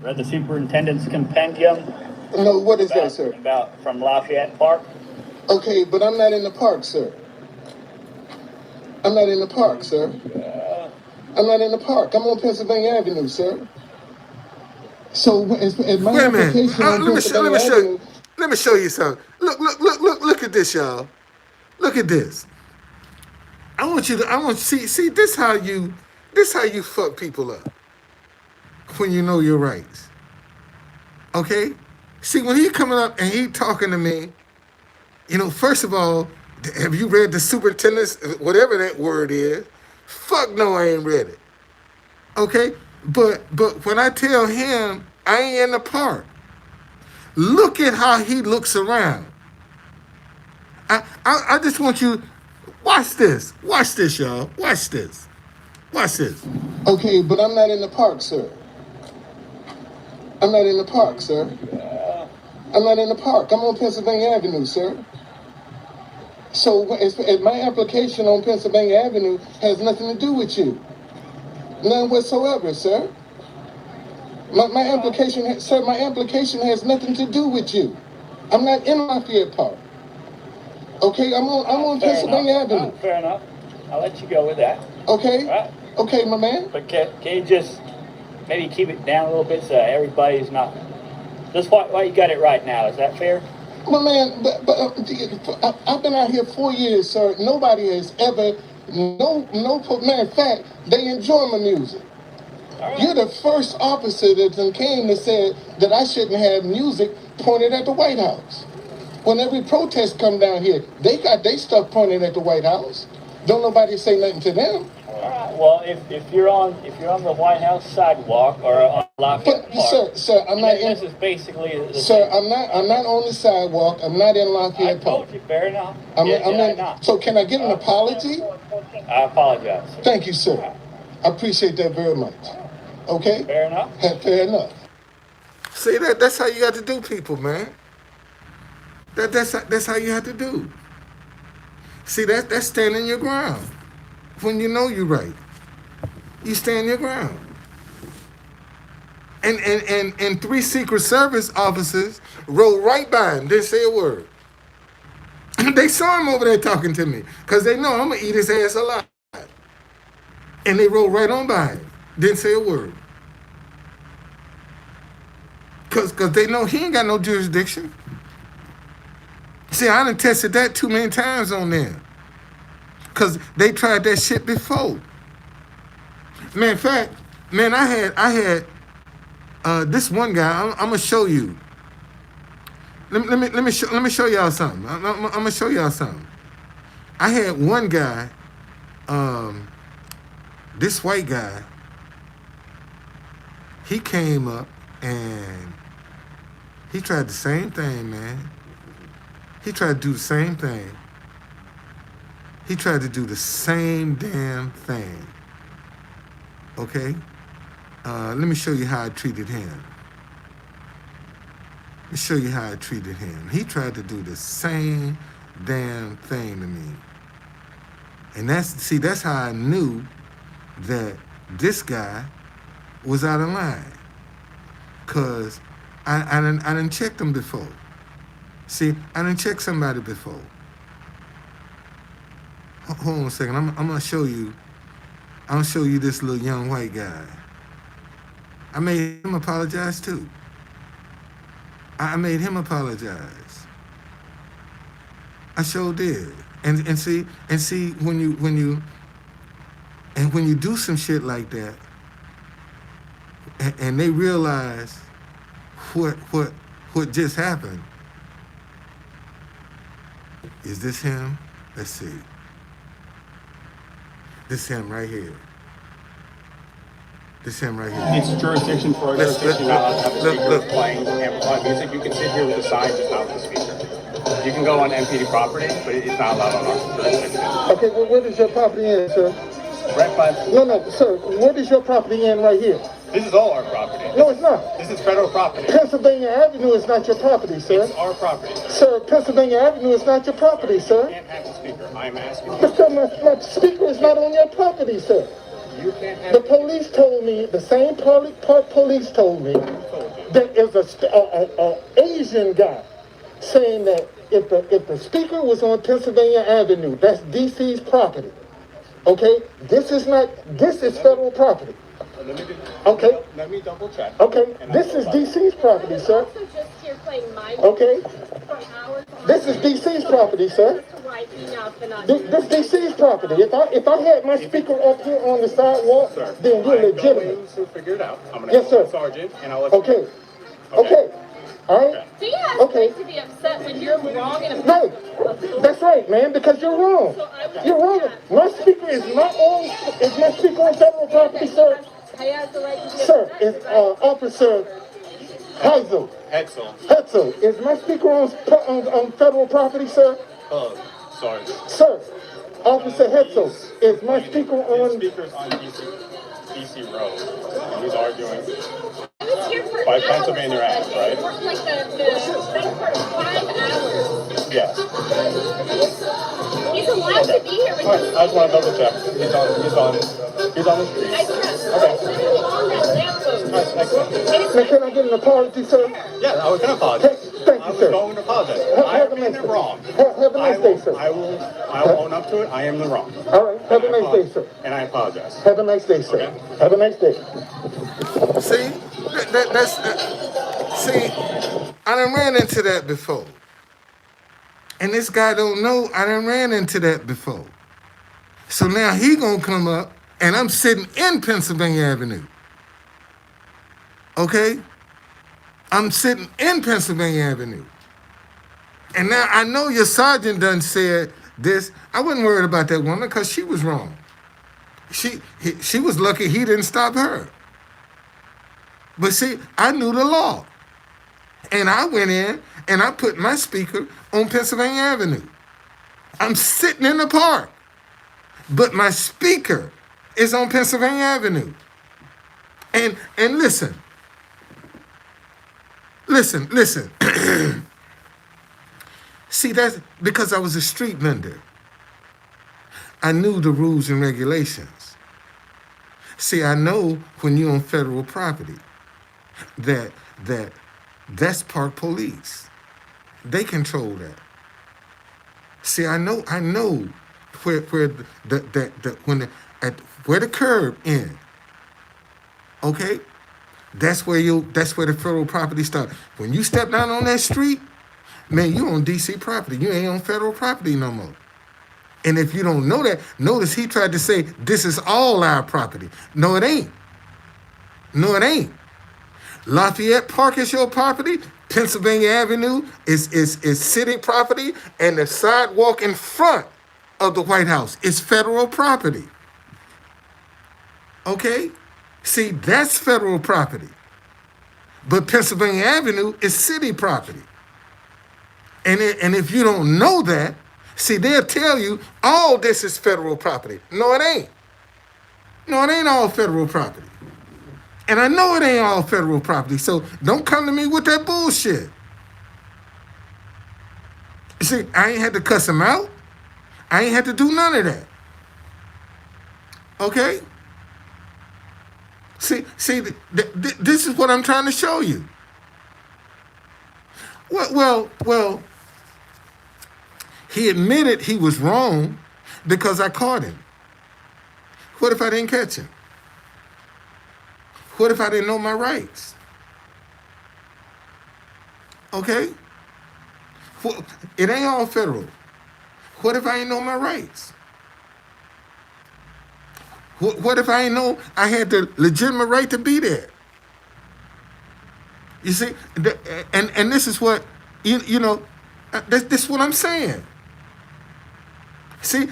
Read the superintendent's compendium. No, what is that, sir? About from Lafayette Park. Okay, but I'm not in the park, sir. I'm not in the park, sir. I'm not in the park. I'm on Pennsylvania Avenue, sir. So, as my Wait a minute. application on Pennsylvania Avenue... Let me show you something. Look at this, y'all. Look at this. I want you to see this how you fuck people up when you know your rights. Okay? See, when he coming up and he talking to me, you know, first of all, have you read the superintendent's, whatever that word is? Fuck no, I ain't read it. Okay? But when I tell him I ain't in the park, look at how he looks around. I just want you, watch this. Watch this, y'all. Watch this. Watch this. Okay, but I'm not in the park, sir. I'm not in the park, sir. I'm not in the park. I'm on Pennsylvania Avenue, sir. So my application on Pennsylvania Avenue has nothing to do with you. None whatsoever, sir. My application, sir, my application has nothing to do with you. I'm not in Lafayette Park. Okay, I'm on Pennsylvania Avenue. Fair enough. I'll let you go with that. Okay. Right. Okay, my man. But can you just maybe keep it down a little bit so everybody's not... Just why you got it right now. Is that fair? My man, I've been out here 4 years, sir. Nobody has ever... matter of fact, they enjoy my music. Right. You're the first officer that came and said that I shouldn't have music pointed at the White House. When every protest come down here, they got their stuff pointed at the White House. Don't nobody say nothing to them. All right. Well, if you're on the White House sidewalk or on Lafayette Park, sir, I'm not in. This is basically the sir, I'm not on the sidewalk. I'm not in Lafayette Park. I told you, fair enough. I'm in. So can I get an apology? I apologize, sir. Thank you, sir. I appreciate that very much. Okay. Fair enough. Fair enough. See, that's how you got to do people, man. That's how you have to do. See, that's standing your ground. When you know you're right, you stand your ground. And 3 Secret Service officers rode right by him, didn't say a word. They saw him over there talking to me, because they know I'm going to eat his ass alive. And they rode right on by him, didn't say a word. Because they know he ain't got no jurisdiction. See, I done tested that too many times on them. Because they tried that shit before. Man, in fact, man, I had this one guy, I'm going to show you. let me show y'all something. I'm gonna show y'all something. I had one guy, this white guy. He came up and he tried the same thing, man. He tried to do the same thing. He tried to do the same damn thing. Okay? Let me show you how I treated him. Let me show you how I treated him. He tried to do the same damn thing to me. And that's how I knew that this guy was out of line. Cause I done checked him before. See, I done checked somebody before. Hold on a second. I'm gonna show you. I'm gonna show you this little young white guy. I made him apologize too. I made him apologize. I sure did. And see when you do some shit like that, and they realize what just happened. Is this him? Let's see. This him right here. This him right here. It's jurisdiction for a jurisdiction. You're not allowed to have a speaker playing amplified music. You can sit here with a sign, just not with a speaker. You can go on MPD property, but it's not allowed on our jurisdiction. Okay, well, where does your property end, sir? Right by. No, sir. Where does your property end right here? This is all our property. No, it's not. This is federal property. Pennsylvania Avenue is not your property, sir. It's our property. Sir, Pennsylvania Avenue is not your property, You sir. can't have a speaker. I'm asking you. But sir, my speaker is not on your property, sir. You can't have. The police told me, the same park police told me, that is a Asian guy saying that if the speaker was on Pennsylvania Avenue, that's DC's property. Okay, this is federal property. Okay. Let me double check. Okay, this is DC's property, sir. Also just here playing my Okay, for hours. this is DC's property, sir. Right enough, and I. This DC's property. If I had my speaker up here on the sidewalk, Sir, then you're I'm legitimate. going to figure it out. I'm going to Yes, call sir. the sergeant, and I'll let you Okay. know. Okay. All right. So you have Okay. right to be upset when you're wrong and Right. That's right, man. Because you're wrong. You're wrong. My speaker is not on. Is my speaker on federal property, sir? I have the right to be Sir, upset. it's Officer Heisel. Hetzel. Is my speaker on federal property, sir? Sorry. Sir, Officer Hetzel, is my speaker His on... speaker's on DC Road. And he's arguing. I was here for By hours. Pennsylvania Ave, right? Like the thing for 5 hours. Yes. He's allowed to be here with All right. his I just want to double check. He's on the street. I trust. I'm literally on that lamppost. All right. Excellent. And it's Now, can I get an apology, sir? Yeah, I was going to apologize. Thank I you, was sir. going to apologize. Have I a am nice in the day. wrong. Have a nice day, sir. I will own up to it. I am the wrong. All right, have a nice day, sir. And I apologize. Have a nice day, sir. Okay. Have a nice day. See, see, I done ran into that before. And this guy don't know I done ran into that before. So now he gonna come up and I'm sitting in Pennsylvania Avenue. Okay? I'm sitting in Pennsylvania Avenue. And now I know your sergeant done said this. I wasn't worried about that woman because she was wrong. She was lucky he didn't stop her. But see, I knew the law. And I went in and I put my speaker on Pennsylvania Avenue. I'm sitting in the park, but my speaker is on Pennsylvania Avenue. And listen. See, that's because I was a street vendor. I knew the rules and regulations. See, I know when you're on federal property that's park police. They control that. See, I know where the curb ends. Okay? That's where the federal property starts. When you step down on that street, man, you on DC property. You ain't on federal property no more. And if you don't know that, notice he tried to say this is all our property. No, it ain't. No, it ain't. Lafayette Park is your property. Pennsylvania Avenue is city property, and the sidewalk in front of the White House is federal property. Okay? See, that's federal property. But Pennsylvania Avenue is city property. And if you don't know that, see, they'll tell you all this is federal property. No, it ain't. No, it ain't all federal property. And I know it ain't all federal property, so don't come to me with that bullshit. You see, I ain't had to cuss him out. I ain't had to do none of that. Okay? See, this is what I'm trying to show you. Well, he admitted he was wrong because I caught him. What if I didn't catch him? What if I didn't know my rights? Okay? Well, it ain't all federal. What if I ain't know my rights? What if I ain't know I had the legitimate right to be there? You see, and this is what, you know, this is what I'm saying. See,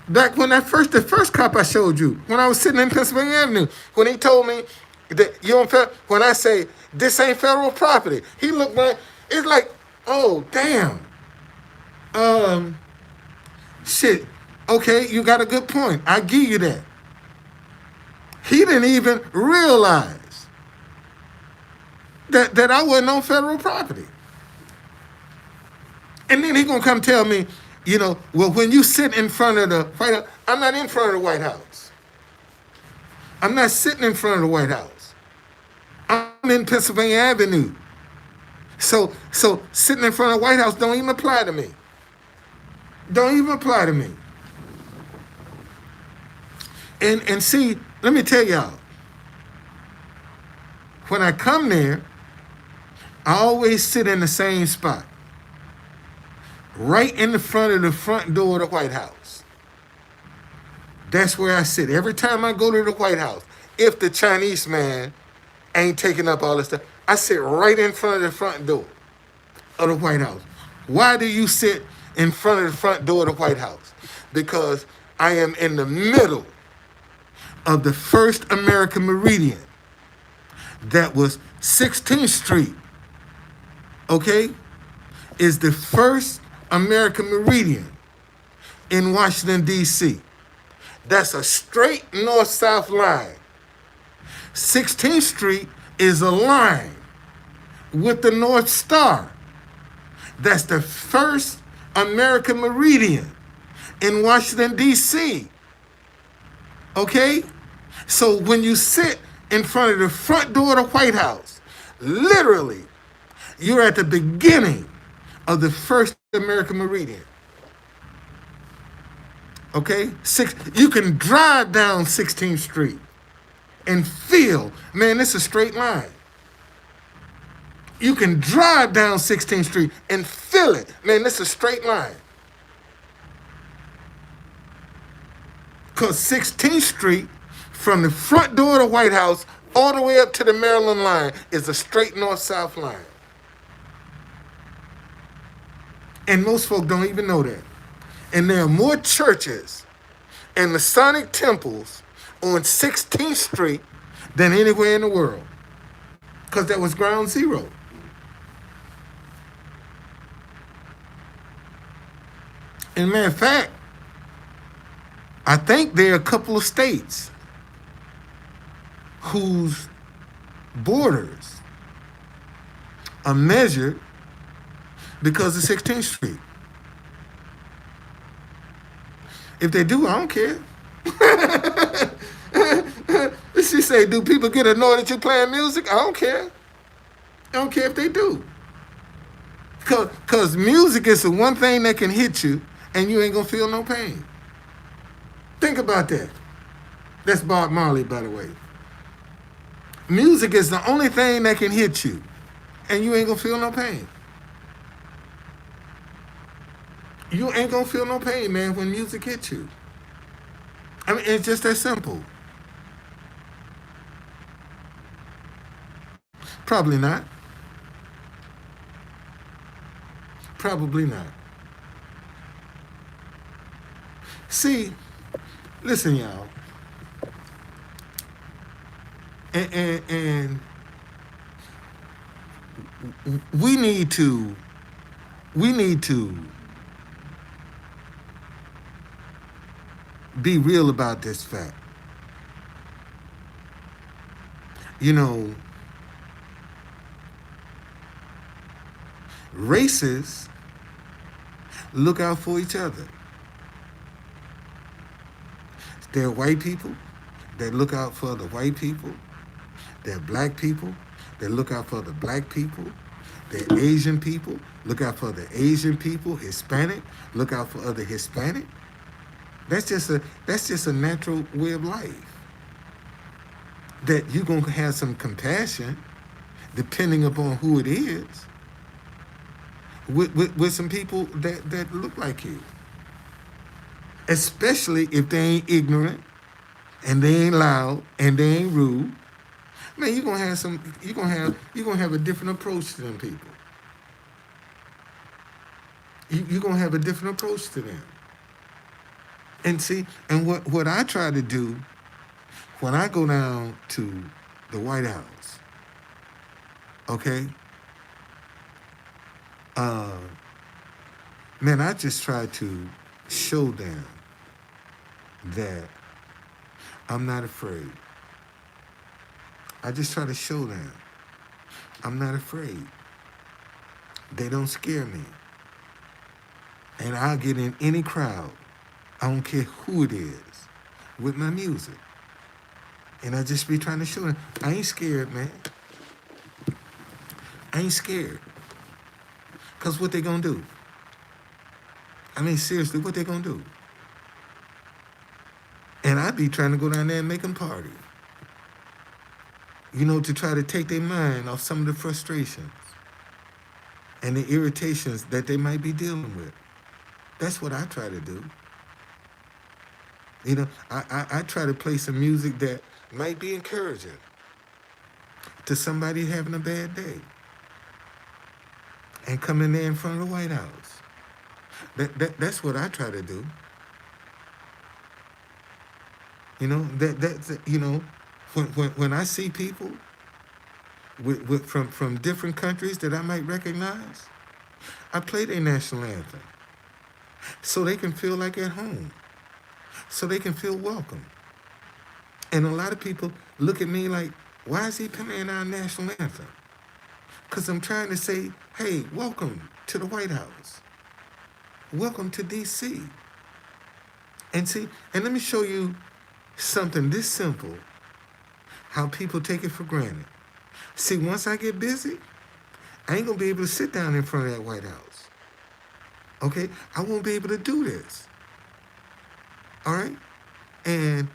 back when the first cop I showed you, when I was sitting in Pennsylvania Avenue, when he told me that you don't, when I say this ain't federal property, he looked back, it's like, oh, damn. Shit, okay, you got a good point. I give you that. He didn't even realize that I wasn't on federal property. And then he gonna come tell me, you know, well, when you sit in front of the White House, I'm not in front of the White House. I'm not sitting in front of the White House. I'm in Pennsylvania Avenue. So sitting in front of the White House don't even apply to me. Don't even apply to me. And see, let me tell y'all, when I come there, I always sit in the same spot. Right in the front of the front door of the White House. That's where I sit. Every time I go to the White House, if the Chinese man ain't taking up all this stuff, I sit right in front of the front door of the White House. Why do you sit in front of the front door of the White House? Because I am in the middle of the first American Meridian. That was 16th Street, okay, is the first American Meridian in Washington, D.C. That's a straight north-south line. 16th Street is a line with the North Star. That's the first American Meridian in Washington, D.C. Okay? So when you sit in front of the front door of the White House, literally, you're at the beginning of the first American Meridian. Okay? You can drive down 16th Street and feel, man, this is a straight line. You can drive down 16th Street and feel it. Man, this is a straight line. Because 16th Street, from the front door of the White House all the way up to the Maryland line, is a straight north-south line. And most folk don't even know that. And there are more churches and Masonic temples on 16th Street than anywhere in the world. Because that was ground zero. And matter of fact, I think there are a couple of states whose borders are measured because of 16th Street. If they do, I don't care. She say, do people get annoyed at you playing music? I don't care. I don't care if they do. Because music is the one thing that can hit you and you ain't gonna feel no pain. Think about that. That's Bob Marley, by the way. Music is the only thing that can hit you and you ain't gonna feel no pain. You ain't gonna feel no pain, man, when music hits you. I mean, it's just that simple. Probably not. Probably not. See, listen, y'all, and we need to we need to be real about this fact. You know, races look out for each other. There are white people that look out for the white people. There are black people that look out for the black people. There are Asian people, look out for the Asian people. Hispanic, look out for other Hispanic. That's just a natural way of life. That you're gonna have some compassion, depending upon who it is, with some people that look like you. Especially if they ain't ignorant and they ain't loud and they ain't rude. Man, you're gonna have a different approach to them people. You're gonna have a different approach to them. And see, and what I try to do when I go down to the White House, okay, uh, man, I just try to show them that I'm not afraid. I just try to show them I'm not afraid. They don't scare me. And I'll get in any crowd, I don't care who it is, with my music. And I just be trying to show them, I ain't scared, man. I ain't scared. Because what they gonna do? I mean, seriously, what they gonna do? And I be trying to go down there and make them party. You know, to try to take their mind off some of the frustrations and the irritations that they might be dealing with. That's what I try to do. You know, I try to play some music that might be encouraging to somebody having a bad day and come in there in front of the White House. That's what I try to do. You know, when I see people from different countries that I might recognize, I play their national anthem so they can feel like at home, so they can feel welcome. And a lot of people look at me like, why is he playing our national anthem? Because I'm trying to say, hey, welcome to the White House. Welcome to D.C. And see, and let me show you something this simple, how people take it for granted. See, once I get busy, I ain't gonna be able to sit down in front of that White House. Okay? I won't be able to do this. All right? And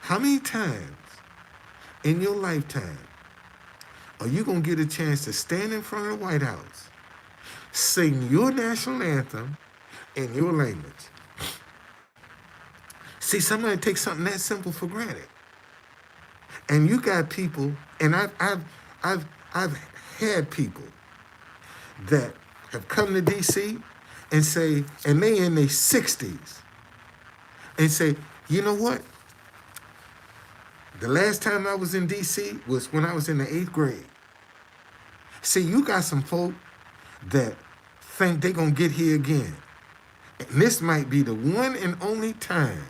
how many times in your lifetime are you gonna get a chance to stand in front of the White House, sing your national anthem in your language? See, somebody takes something that simple for granted. And you got people, and I've had people that have come to DC and say, and they in their 60s, and say, you know what? The last time I was in DC was when I was in the 8th grade. See, you got some folk that think they gonna get here again. And this might be the one and only time,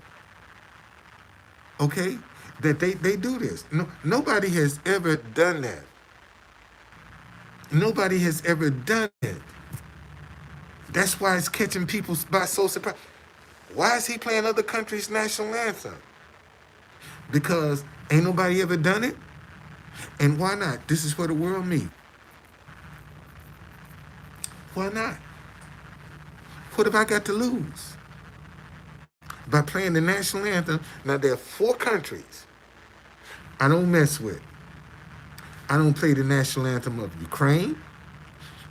okay, that they do this. No, nobody has ever done that. Nobody has ever done it. That's why it's catching people by so surprise. Why is he playing other countries' national anthem? Because ain't nobody ever done it. And why not? This is where the world meet. Why not? What have I got to lose by playing the national anthem? Now, there are 4 countries I don't mess with. I don't play the national anthem of Ukraine.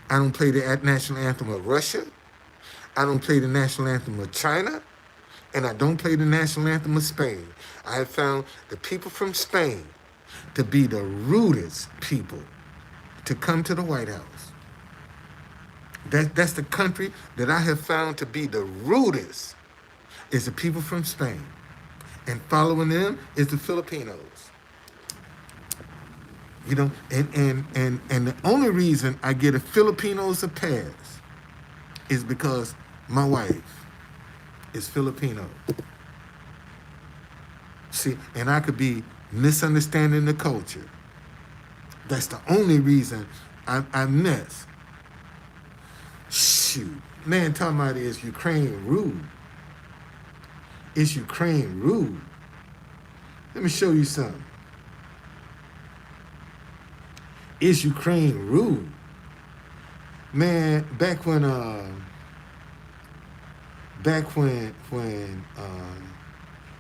I don't play the national anthem of Russia. I don't play the national anthem of China. And I don't play the national anthem of Spain. I have found the people from Spain to be the rudest people to come to the White House. That's the country that I have found to be the rudest is the people from Spain. And following them is the Filipinos. You know, and the only reason I get a Filipinos a pass is because my wife is Filipino. See, and I could be misunderstanding the culture. That's the only reason I miss. Shoot. Man talking about is Ukraine rude. Is Ukraine rude? Let me show you something. Is Ukraine rude? Man, back when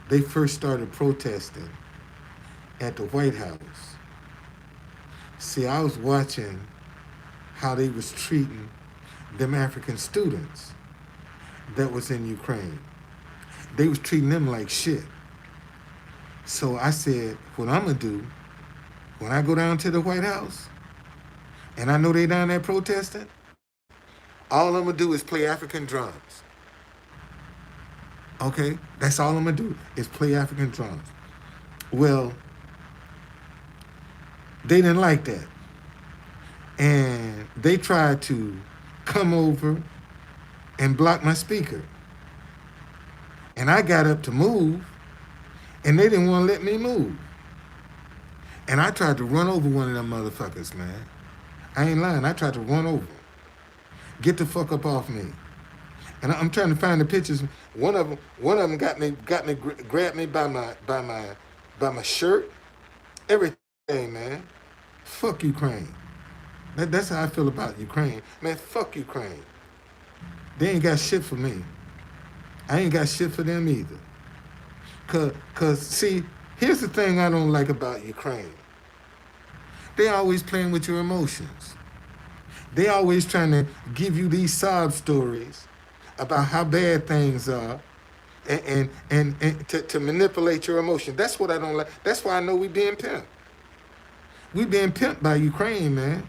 they first started protesting at the White House. See, I was watching how they was treating them African students that was in Ukraine. They was treating them like shit. So I said, what I'm gonna do, when I go down to the White House, and I know they down there protesting, all I'm gonna do is play African drums. Okay? That's all I'm gonna do is play African drums. Well, they didn't like that. And they tried to come over and block my speaker. And I got up to move, and they didn't want to let me move. And I tried to run over one of them motherfuckers, man. I ain't lying. I tried to run over them. Get the fuck up off me. And I'm trying to find the pictures. One of them grabbed me by my shirt. Everything, man. Fuck Ukraine. That's how I feel about Ukraine. Man, fuck Ukraine. They ain't got shit for me. I ain't got shit for them either. Cause see, here's the thing I don't like about Ukraine. They always playing with your emotions. They always trying to give you these sob stories about how bad things are and to manipulate your emotions. That's what I don't like. That's why I know we being pimped. We being pimped by Ukraine, man.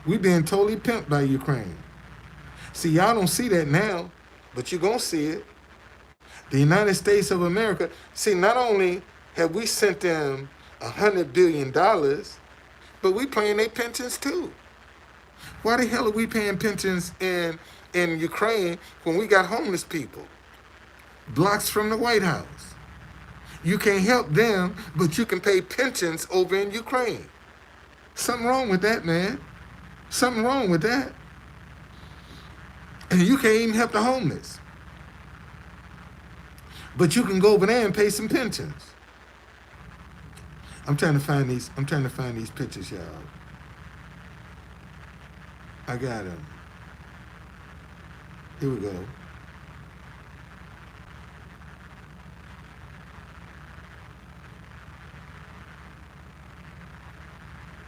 We being totally pimped by Ukraine. See, y'all don't see that now, but you're going to see it. The United States of America, see, not only have we sent them $100 billion, but we paying their pensions too. Why the hell are we paying pensions in Ukraine when we got homeless people? Blocks from the White House. You can't help them, but you can pay pensions over in Ukraine. Something wrong with that, man. Something wrong with that. And you can't even help the homeless. But you can go over there and pay some pensions. I'm trying to find these pictures, y'all. I got them. Here we go.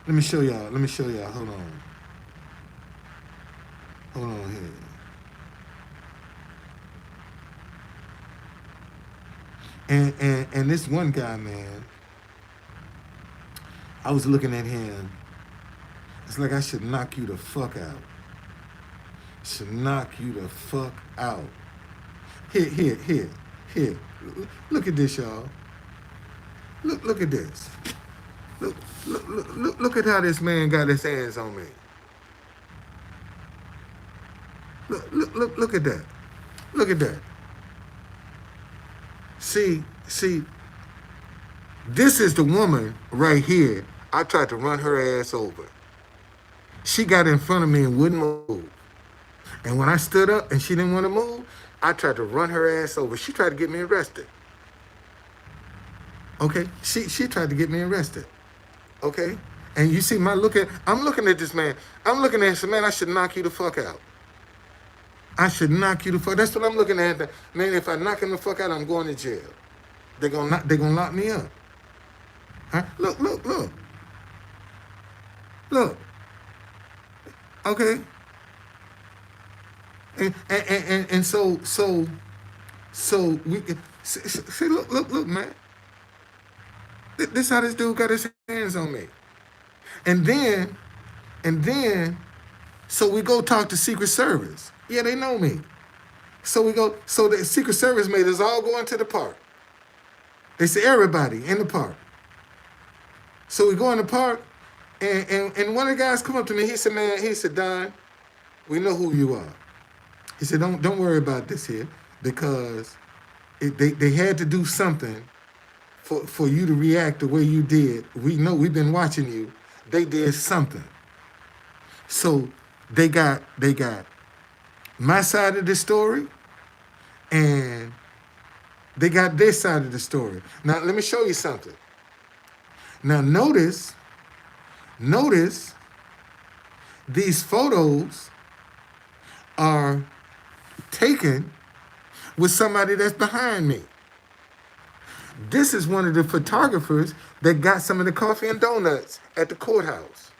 Let me show y'all. Hold on. Hold on here. And this one guy, man, I was looking at him. It's like I should knock you the fuck out. Should knock you the fuck out. Here. Look at this, y'all. Look at this. Look at how this man got his hands on me. Look at that. Look at that. See, this is the woman right here. I tried to run her ass over. She got in front of me and wouldn't move. And when I stood up and she didn't want to move, I tried to run her ass over. She tried to get me arrested. Okay? She tried to get me arrested. Okay? And you see I'm looking at this man. I'm looking at him, man, I should knock you the fuck out. I should knock you the fuck. That's what I'm looking at. Man, if I knock him the fuck out, I'm going to jail. They're gonna lock me up. Huh? Look. Okay. And so we see look, man. This how this dude got his hands on me. And then So we go talk to Secret Service. Yeah, they know me. So we go. So the Secret Service made us all go into the park. They said everybody in the park. So we go in the park, and one of the guys come up to me. He said, "Man," he said, "Don, we know who you are." He said, "Don't worry about this here because they had to do something for you to react the way you did. We know we've been watching you. They did something. So they got my side of the story, and they got their side of the story. Now let me show you something. Now notice these photos are taken with somebody that's behind me. This is one of the photographers that got some of the coffee and donuts at the courthouse.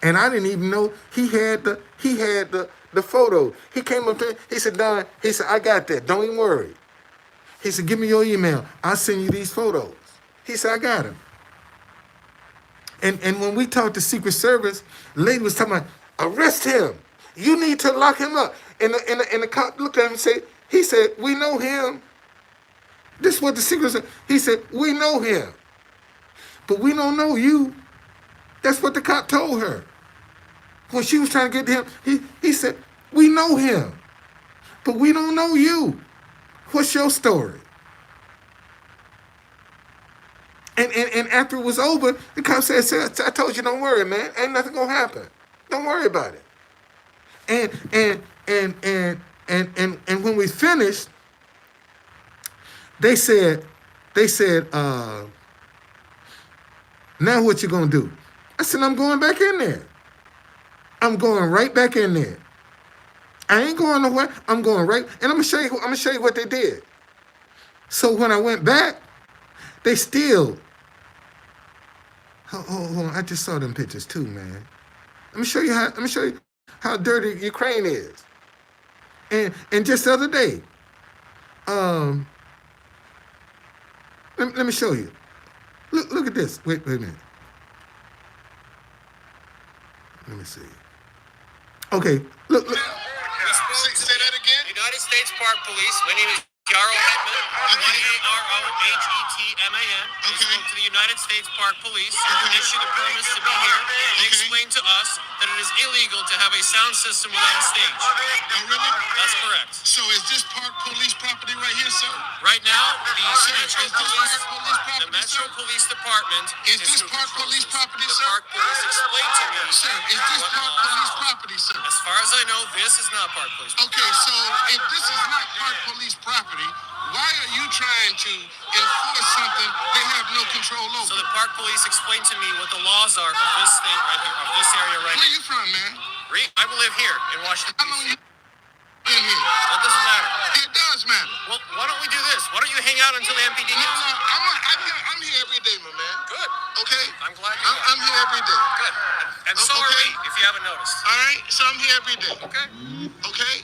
And I didn't even know he had the photo. He came up to me, he said, "Don," he said, "I got that. Don't even worry." He said, "Give me your email. I'll send you these photos." He said, "I got them." And when we talked to Secret Service, the lady was talking about, "Arrest him. You need to lock him up." And the cop looked at him and said, he said, "We know him." This is what the Secret Service, he said, "We know him. But we don't know you." That's what the cop told her. When she was trying to get to him, he said, "We know him. But we don't know you. What's your story?" And after it was over, the cop said, "I told you, don't worry, man. Ain't nothing gonna happen. Don't worry about it." And when we finished, they said, "Now what you gonna do?" I said, "I'm going back in there. I'm going right back in there. I ain't going nowhere. I'm going right, and I'm gonna show you what they did." So when I went back, they still. Hold on, I just saw them pictures too, man. Let me show you how dirty Ukraine is. And just the other day, let me show you. Look at this. Wait a minute. Let me see. Okay, look. Say that again. United States Park Police. My name is Yarrow Hetman. Yarrow Hetman. We spoke to the United States Park Police. They issued a permit to be here. They explained to us that it is illegal to have a sound system without a stage. Oh, really? That's correct. So is this Park Police property right here, sir? Right now, the Sir, Metro Police Department Is this who Park controls Police this. property, The sir? Park Police explained to me. Sir, is this what Park laws Police are. property, sir? As far as I know, this is not Park Police. Okay, so if this is not Park Police property, why are you trying to enforce something they have no control over? So the Park Police explained to me what the laws are of this state right here, of this area right Where here. you from, man? I live here in Washington, How long D.C. you in here? That doesn't matter. It does matter. Well, why don't we do this? Why don't you hang out until the MPD No, gets here? I'm here every day, my man. Good. Okay? I'm glad you are. I'm here every day. Good. And so are Okay. we, if you haven't noticed. All right? So I'm here every day. Okay? Okay?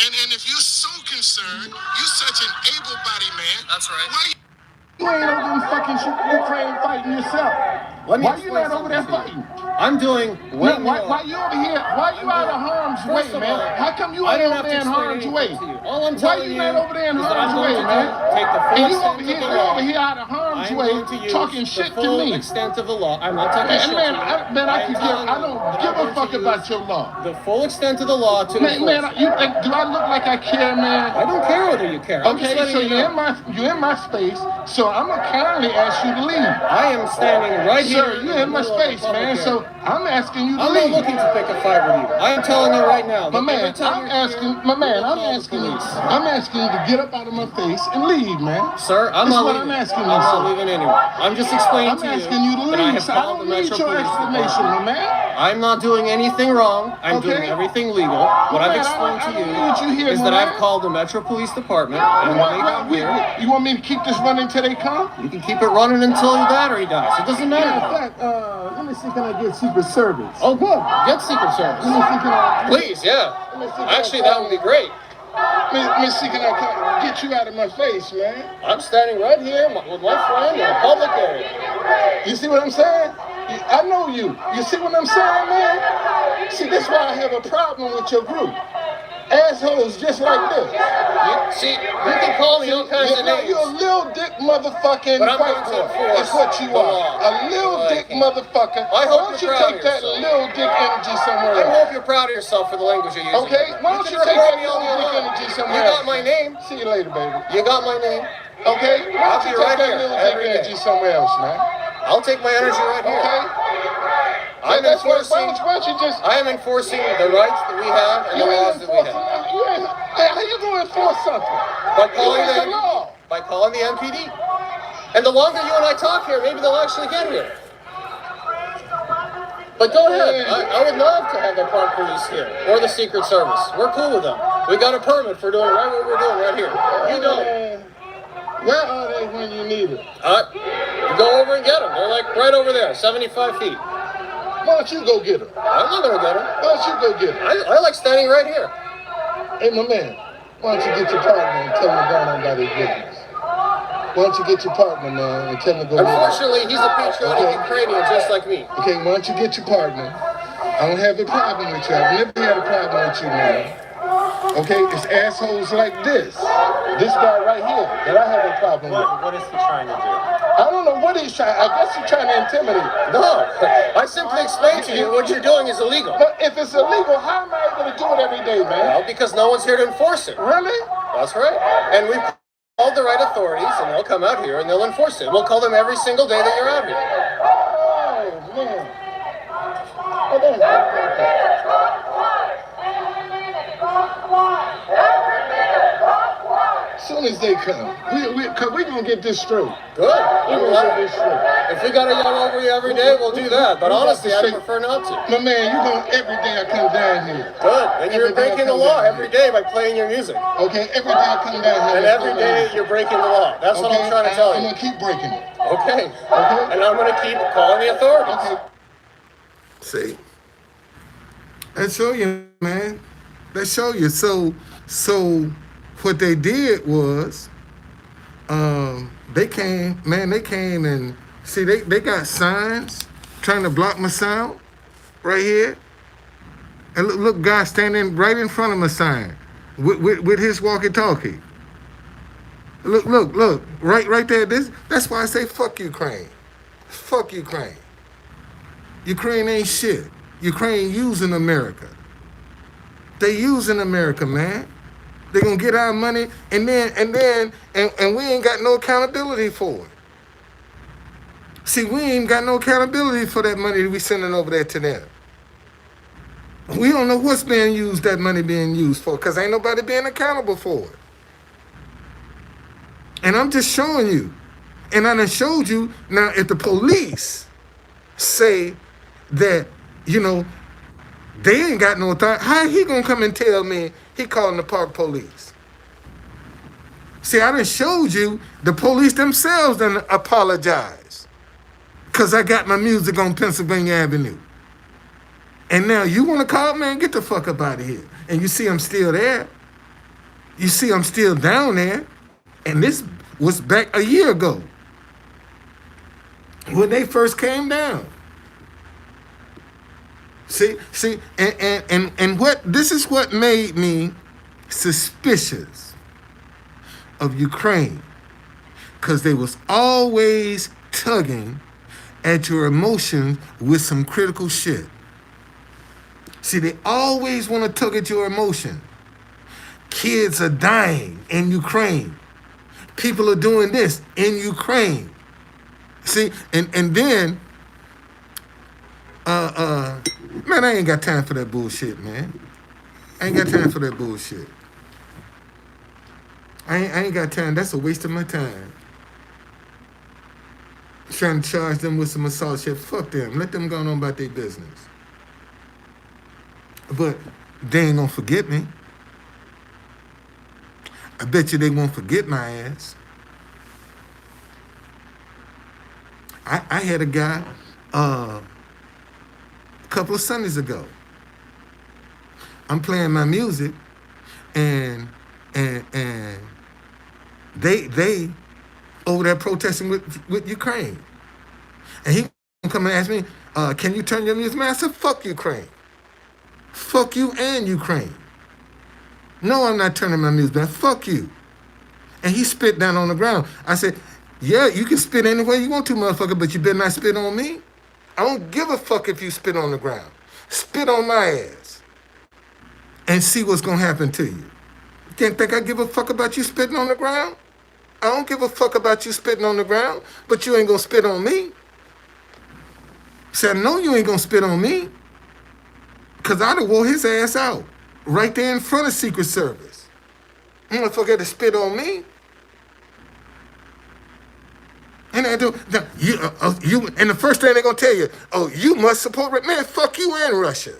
And if you're so concerned, you're such an able-bodied man. That's right. Why you ain't over in fucking Ukraine fighting yourself? Why you not over there fighting? I'm doing way more. Why you over here? Why you out of harm's way, First of man? all, How come you I ain't don't over have to there in explain harm's anything way? to you. All I'm Why telling you not over there in is that I'm harm's going way, to man? take the full And you extent over of here, the you law. over here out of harm's I'm way going to use talking the shit to full me. extent of the law. I'm not talking Man, shit man, to you. I am could give, telling I you don't that give I'm a fuck going to about use your law. the full extent of the law to Man, enforce. you think, do I look like I care, man? I don't care whether you care. I'm just Okay, letting so you know. you're in my space, so I'm gonna kindly ask you to leave. I am standing right here. Sir, you're in my the middle of a space, public man, area. so I'm asking you to I'm leave. not looking to pick a fight with you. I am telling you right now. My that man, every time I'm you're here, asking we will call the police. I'm asking you to get up out of my face and leave, man. Sir, I'm This not is what leaving. I'm asking you, I'm not sir. leaving anywhere. I'm just explaining I'm to asking you to that I leave, have so I called don't the need Metro your Police explanation, Department. my man. I'm not doing anything wrong. I'm doing Okay. everything legal. What Man, I've explained I to don't need you you here, is my that I've man. called the Metro Police Department, and when they come here, You want me to keep this running till they come? you can keep it running until your battery dies. It doesn't Matter of matter. fact, let me see, can I get Secret Service? Oh, good. Get Secret Service. Let me see, can I... Please, yeah. Actually, that would be great. Let me see, can I get you out of my face, man? I'm standing right here with my friend in a public area. You see what I'm saying? I know you. You see what I'm saying, man? See, this That's why I have a problem with your group. Assholes just like this. You can call me all kinds of names. You're a little dick motherfucking But I'm white going to boy. enforce That's what you the are. law. A little dick motherfucker. I hope Why don't you're you proud take of that yourself. little dick energy somewhere I else? hope you're proud of yourself for the language you're using. Okay? Why don't you take record that me all little you dick want. energy You somewhere else? got my name. See you later, baby. You got my name. Okay? Why I'll don't be you right take here that little dick every energy day. somewhere else, man? I'll take my energy right here. Okay? I'm That's why enforcing. don't you just... I am enforcing the rights that we have and the laws that we have. How you going to enforce something? By calling You the ain't the law. By calling the MPD. And the longer you and I talk here, maybe they'll actually get here. But go ahead. I would love to have the Park Police here or the Secret Service. We're cool with them. We got a permit for doing right what we're doing right here. You don't. Where are they when you need them? You go over and get them. They're like right over there, 75 feet. Why don't you go get them? I'm not going to get them. Why don't you go get them? I like standing right here. Hey, my man, why don't you get your partner and tell him to go on about his business? Why don't you get your partner, man, and tell him to go get Unfortunately, he's a patriotic Ukrainian just like me. Okay, why don't you get your partner? I don't have a problem with you. I've never had a problem with you, man. Okay, it's assholes like this. This guy right here that I have a problem with. What is he trying to do? I don't know what he's trying. I guess he's trying to intimidate. No, I simply explained to you what you're doing is illegal. But if it's illegal, how am I able to do it every day, man? Well, because no one's here to enforce it. Really? That's right. And we've called the right authorities, and they'll come out here and they'll enforce it. We'll call them every single day that you're out here. Oh, man. Oh, that's as soon as they come, we gonna get this straight. Good. I'm We're gonna glad. get this straight. If we gotta yell over you every day, we'll do that. But honestly, I prefer not to. My man, you gonna every day I come down here. Good. And you're Every day I breaking the come law down every here. day by playing your music. Okay, every day I come down here. And every day you're breaking the law. That's what I'm trying to tell I'm you. gonna keep breaking it. Okay. Okay. And I'm gonna keep calling the authorities. Okay. See? That show you, man. That show you. So what they did was, they came and see they got signs trying to block my sound right here. And look, guy standing right in front of my sign with his walkie-talkie. Look, right there. That's why I say fuck Ukraine. Fuck Ukraine. Ukraine ain't shit. Ukraine using America. They using America, man. They gonna get our money and we ain't got no accountability for it. See, we ain't got no accountability for that money that we sending over there to them. We don't know what's being used, that money being used for, because ain't nobody being accountable for it. And I'm just showing you. And I done showed you, now if the police say that, they ain't got no authority, how he gonna come and tell me he calling the park police? See, I done showed you the police themselves done apologize because I got my music on Pennsylvania Avenue. And now you want to call, man, get the fuck up out of here. And you see I'm still there. You see I'm still down there. And this was back a year ago when they first came down. See, and this is what made me suspicious of Ukraine, because they was always tugging at your emotions with some critical shit. See, they always want to tug at your emotion. Kids are dying in Ukraine. People are doing this in Ukraine. See, and then, man, I ain't got time for that bullshit, man. I ain't got time for that bullshit. I ain't got time. That's a waste of my time. Trying to charge them with some assault shit. Fuck them. Let them go on about their business. But they ain't gonna forget me. I bet you they won't forget my ass. I had a guy a couple of Sundays ago. I'm playing my music and they over there protesting with Ukraine. And he come and ask me, can you turn your music? Man, I said, fuck Ukraine. Fuck you and Ukraine. No, I'm not turning my music down. Fuck you. And he spit down on the ground. I said, yeah, you can spit any way you want to, motherfucker, but you better not spit on me. I don't give a fuck if you spit on the ground. Spit on my ass and see what's going to happen to you. You can't think I give a fuck about you spitting on the ground? I don't give a fuck about you spitting on the ground, but you ain't going to spit on me. Said, no, you ain't going to spit on me. Because I'd have wore his ass out right there in front of Secret Service. Motherfucker to spit on me. And I do, you, and the first thing they're gonna tell you, oh, you must support, man, fuck you and Russia,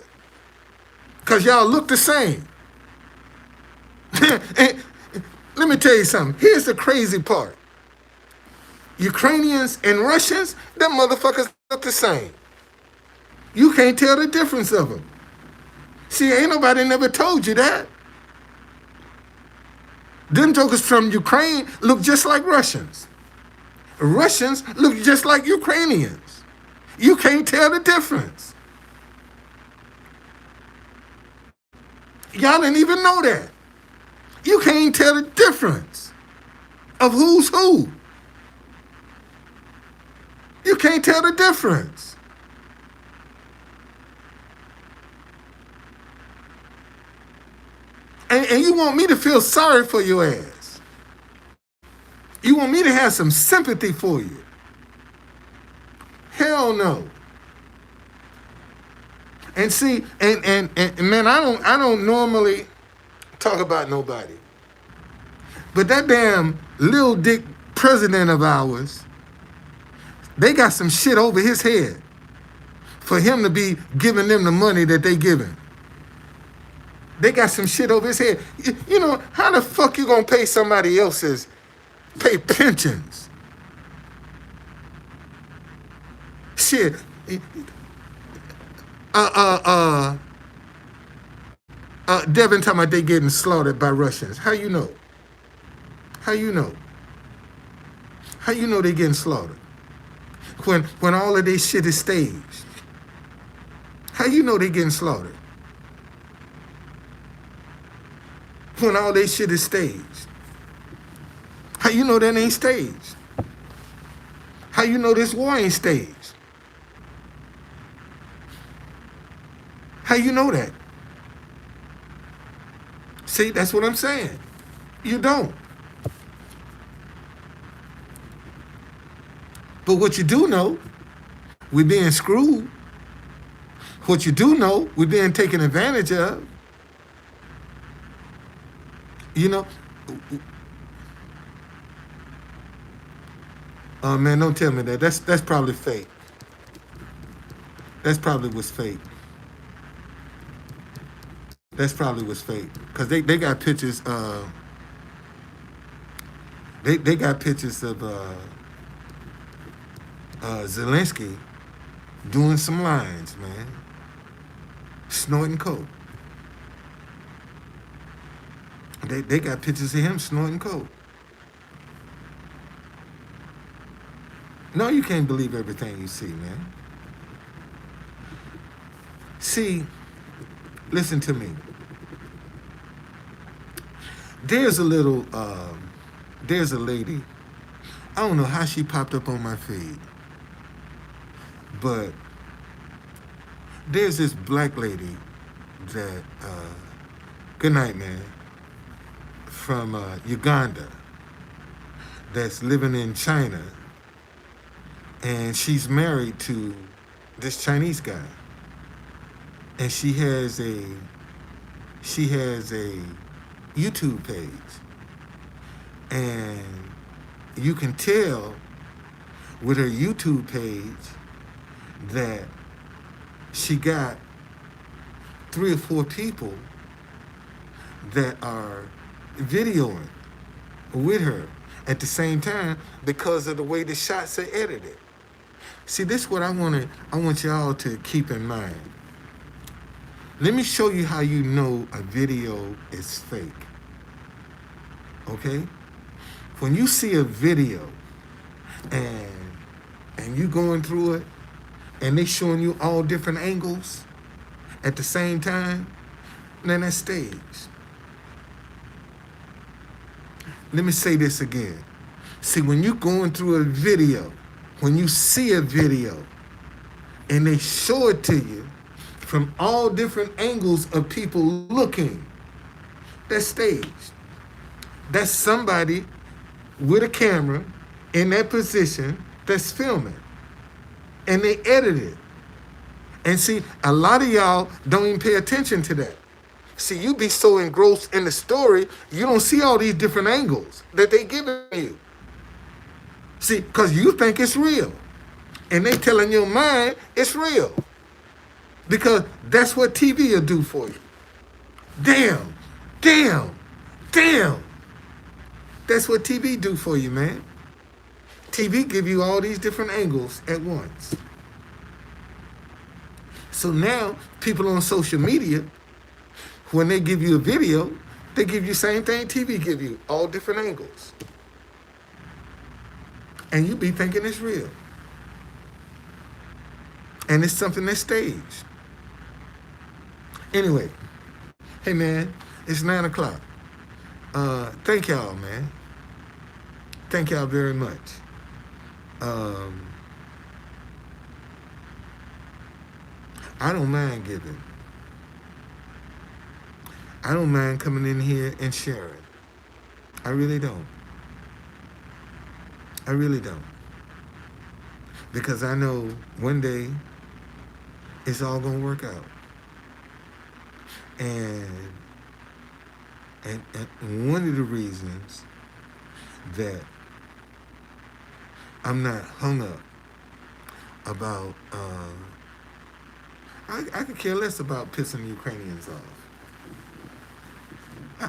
cause y'all look the same. And let me tell you something. Here's the crazy part: Ukrainians and Russians, them motherfuckers look the same. You can't tell the difference of them. See, ain't nobody never told you that. Them jokers from Ukraine look just like Russians. Russians look just like Ukrainians. You can't tell the difference. Y'all didn't even know that. You can't tell the difference of who's who. You can't tell the difference. And you want me to feel sorry for your ass. You want me to have some sympathy for you. Hell no. And see, and man, I don't normally talk about nobody. But that damn little dick president of ours, they got some shit over his head for him to be giving them the money that they giving. They got some shit over his head. You know, how the fuck you gonna pay somebody else's, pay pensions? Shit. Devin talking about they getting slaughtered by Russians. How you know? How you know? How you know they getting slaughtered? When all of this shit is staged. How you know they getting slaughtered? When all this shit is staged. How you know that ain't staged? How you know this war ain't staged? How you know that? See, that's what I'm saying. You don't. But what you do know, we're being screwed. What you do know, we're being taken advantage of. You know, oh man, don't tell me that. That's probably fake. That's probably was fake. That's probably was fake. Cause they got pictures. They got pictures of Zelensky doing some lines, man, snorting coke. They got pictures of him snorting coke. No, you can't believe everything you see, man. See, listen to me. There's a lady, I don't know how she popped up on my feed, but there's this black lady that, good night, man, from Uganda that's living in China, and she's married to this Chinese guy, and she has a YouTube page, and you can tell with her YouTube page that she got 3 or 4 people that are videoing with her at the same time because of the way the shots are edited. See, this is what I want y'all to keep in mind. Let me show you how you know a video is fake. Okay? When you see a video and you going through it and they showing you all different angles at the same time, then that's staged. Let me say this again. See, when you're going through a video, when you see a video, and they show it to you from all different angles of people looking, that's staged. That's somebody with a camera in that position that's filming. And they edit it. And see, a lot of y'all don't even pay attention to that. See, you be so engrossed in the story, you don't see all these different angles that they giving you. See, because you think it's real. And they telling your mind it's real. Because that's what TV will do for you. Damn, damn, damn. That's what TV do for you, man. TV give you all these different angles at once. So now, people on social media, when they give you a video, they give you the same thing TV give you, all different angles. And you be thinking it's real. And it's something that's staged. Anyway, hey man, it's 9 o'clock. Thank y'all, man. Thank y'all very much. I don't mind giving. I don't mind coming in here and sharing. I really don't. I really don't. Because I know one day it's all gonna work out. And one of the reasons that I'm not hung up about I could care less about pissing Ukrainians off.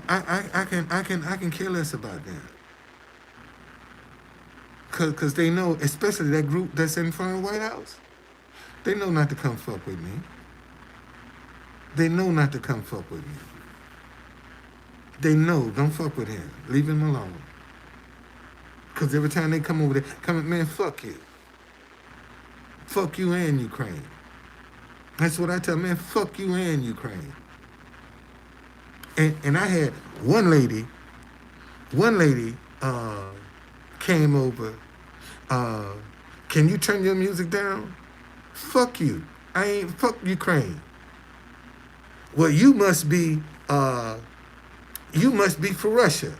I can care less about that. Cause they know, especially that group that's in front of the White House, they know not to come fuck with me. They know not to come fuck with me. They know, don't fuck with him. Leave him alone. Cause every time they come over there, man, fuck you. Fuck you and Ukraine. That's what I tell them, man, fuck you and Ukraine. And I had one lady came over, can you turn your music down? Fuck you. Fuck Ukraine. Well, you must be for Russia.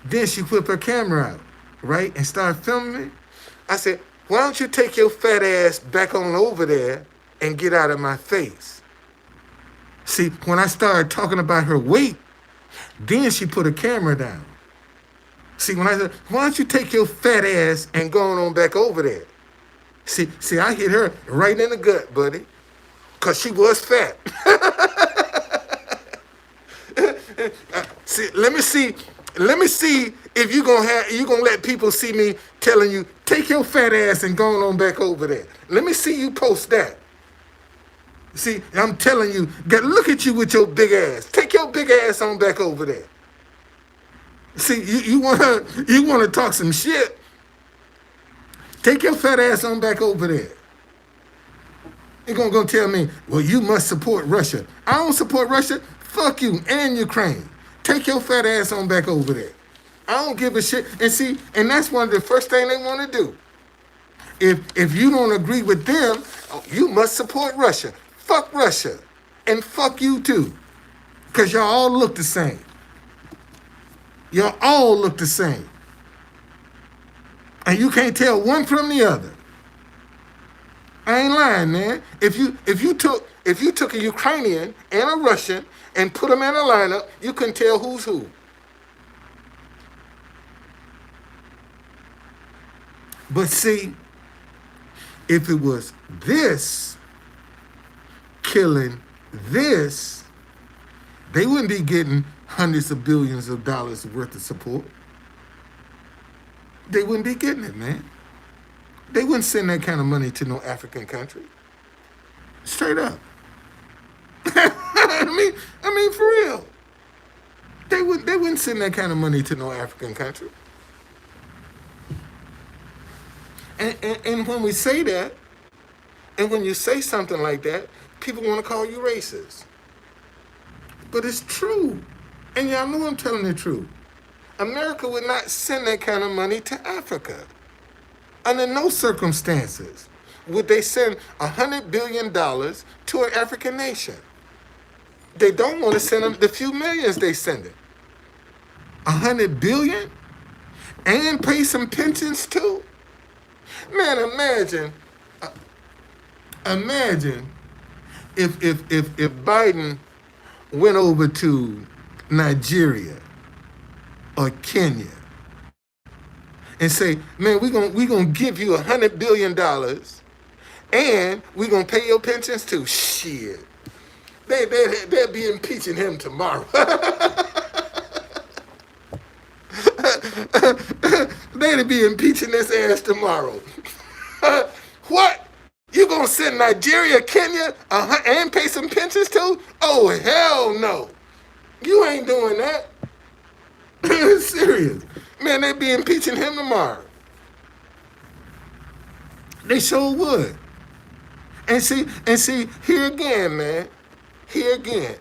Then she whipped her camera out, right, and started filming me. I said, why don't you take your fat ass back on over there and get out of my face? See, when I started talking about her weight, then she put her camera down. See, when I said, why don't you take your fat ass and go on back over there? See, I hit her right in the gut, buddy, because she was fat. Let me see if you gonna let people see me telling you, take your fat ass and go on back over there. Let me see you post that. See, I'm telling you, look at you with your big ass. Take your big ass on back over there. See, you wanna talk some shit? Take your fat ass on back over there. You're gonna tell me, well, you must support Russia. I don't support Russia. Fuck you and Ukraine. Take your fat ass on back over there. I don't give a shit. And see, and that's one of the first thing they want to do. If you don't agree with them, you must support Russia. Fuck Russia. And fuck you too. Because y'all all look the same. Y'all all look the same. And you can't tell one from the other. I ain't lying, man. If you took a Ukrainian and a Russian and put them in a lineup, you couldn't tell who's who. But see, if it was this killing this, they wouldn't be getting hundreds of billions of dollars worth of support. They wouldn't be getting it, man. They wouldn't send that kind of money to no African country. Straight up. I mean, for real. They wouldn't send that kind of money to no African country. And when we say that, and when you say something like that, people want to call you racist. But it's true. And y'all know I'm telling the truth. America would not send that kind of money to Africa. Under no circumstances would they send $100 billion to an African nation. They don't want to send them the few millions they send it. $100 billion? And pay some pensions too? Man, imagine if Biden went over to Nigeria or Kenya and say, man, we gonna give you $100 billion and we gonna pay your pensions too. Shit. They'll be impeaching him tomorrow. They'd be impeaching this ass tomorrow. What? You gonna send Nigeria, Kenya, and pay some pensions too? Oh, hell no. You ain't doing that. Serious. Man, they be impeaching him tomorrow. They sure would. And see, here again, man. Here again.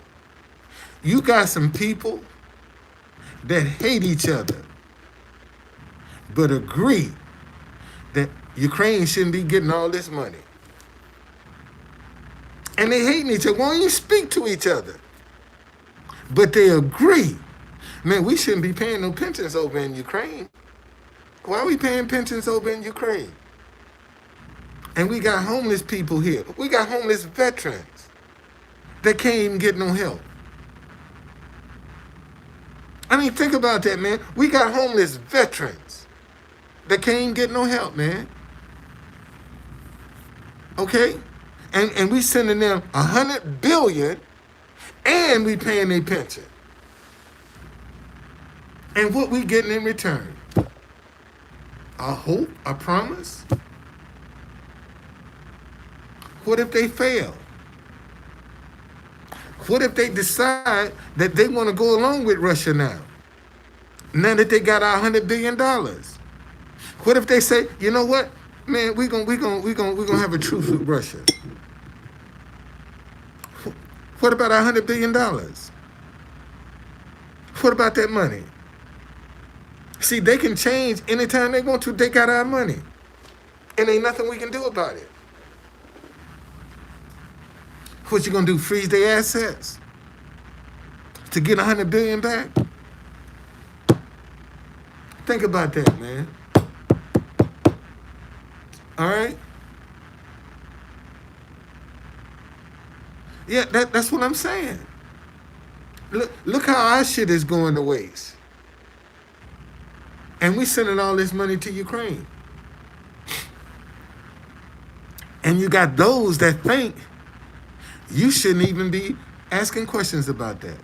You got some people that hate each other, but agree that Ukraine shouldn't be getting all this money. And they hating each other, won't even speak to each other. But they agree. Man, we shouldn't be paying no pensions over in Ukraine. Why are we paying pensions over in Ukraine? And we got homeless people here. We got homeless veterans that can't even get no help. I mean, think about that, man. We got homeless veterans that can't even get no help, man. Okay? And we sending them $100 billion and we paying their pension. And what we getting in return? A hope, a promise? What if they fail? What if they decide that they want to go along with Russia now? Now that they got our $100 billion. What if they say, you know what? Man, we're gonna have a truce with Russia. What about our $100 billion? What about that money? See, they can change anytime they want to. They got our money. And ain't nothing we can do about it. What you gonna do, freeze their assets? To get $100 billion back? Think about that, man. All right? Yeah, that's what I'm saying. Look how our shit is going to waste. And we sending all this money to Ukraine. And you got those that think you shouldn't even be asking questions about that.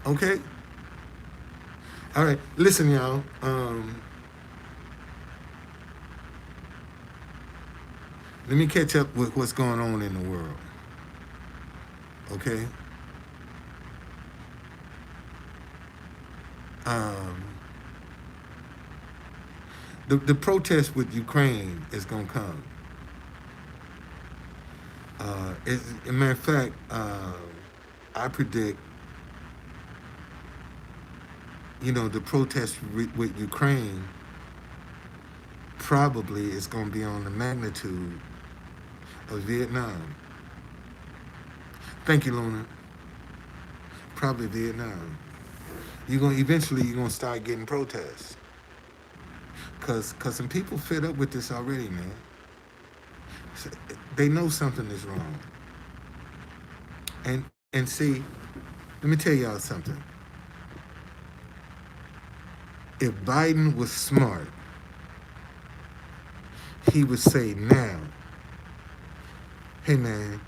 Okay? All right, listen, y'all. Let me catch up with what's going on in the world. Okay? The protest with Ukraine is going to come. As a matter of fact, I predict, the protest with Ukraine probably is going to be on the magnitude of Vietnam. Thank you, Luna. Probably Vietnam. Eventually you're gonna start getting protests. Cause some people fed up with this already, man. They know something is wrong. And see, let me tell y'all something. If Biden was smart, he would say now, hey man,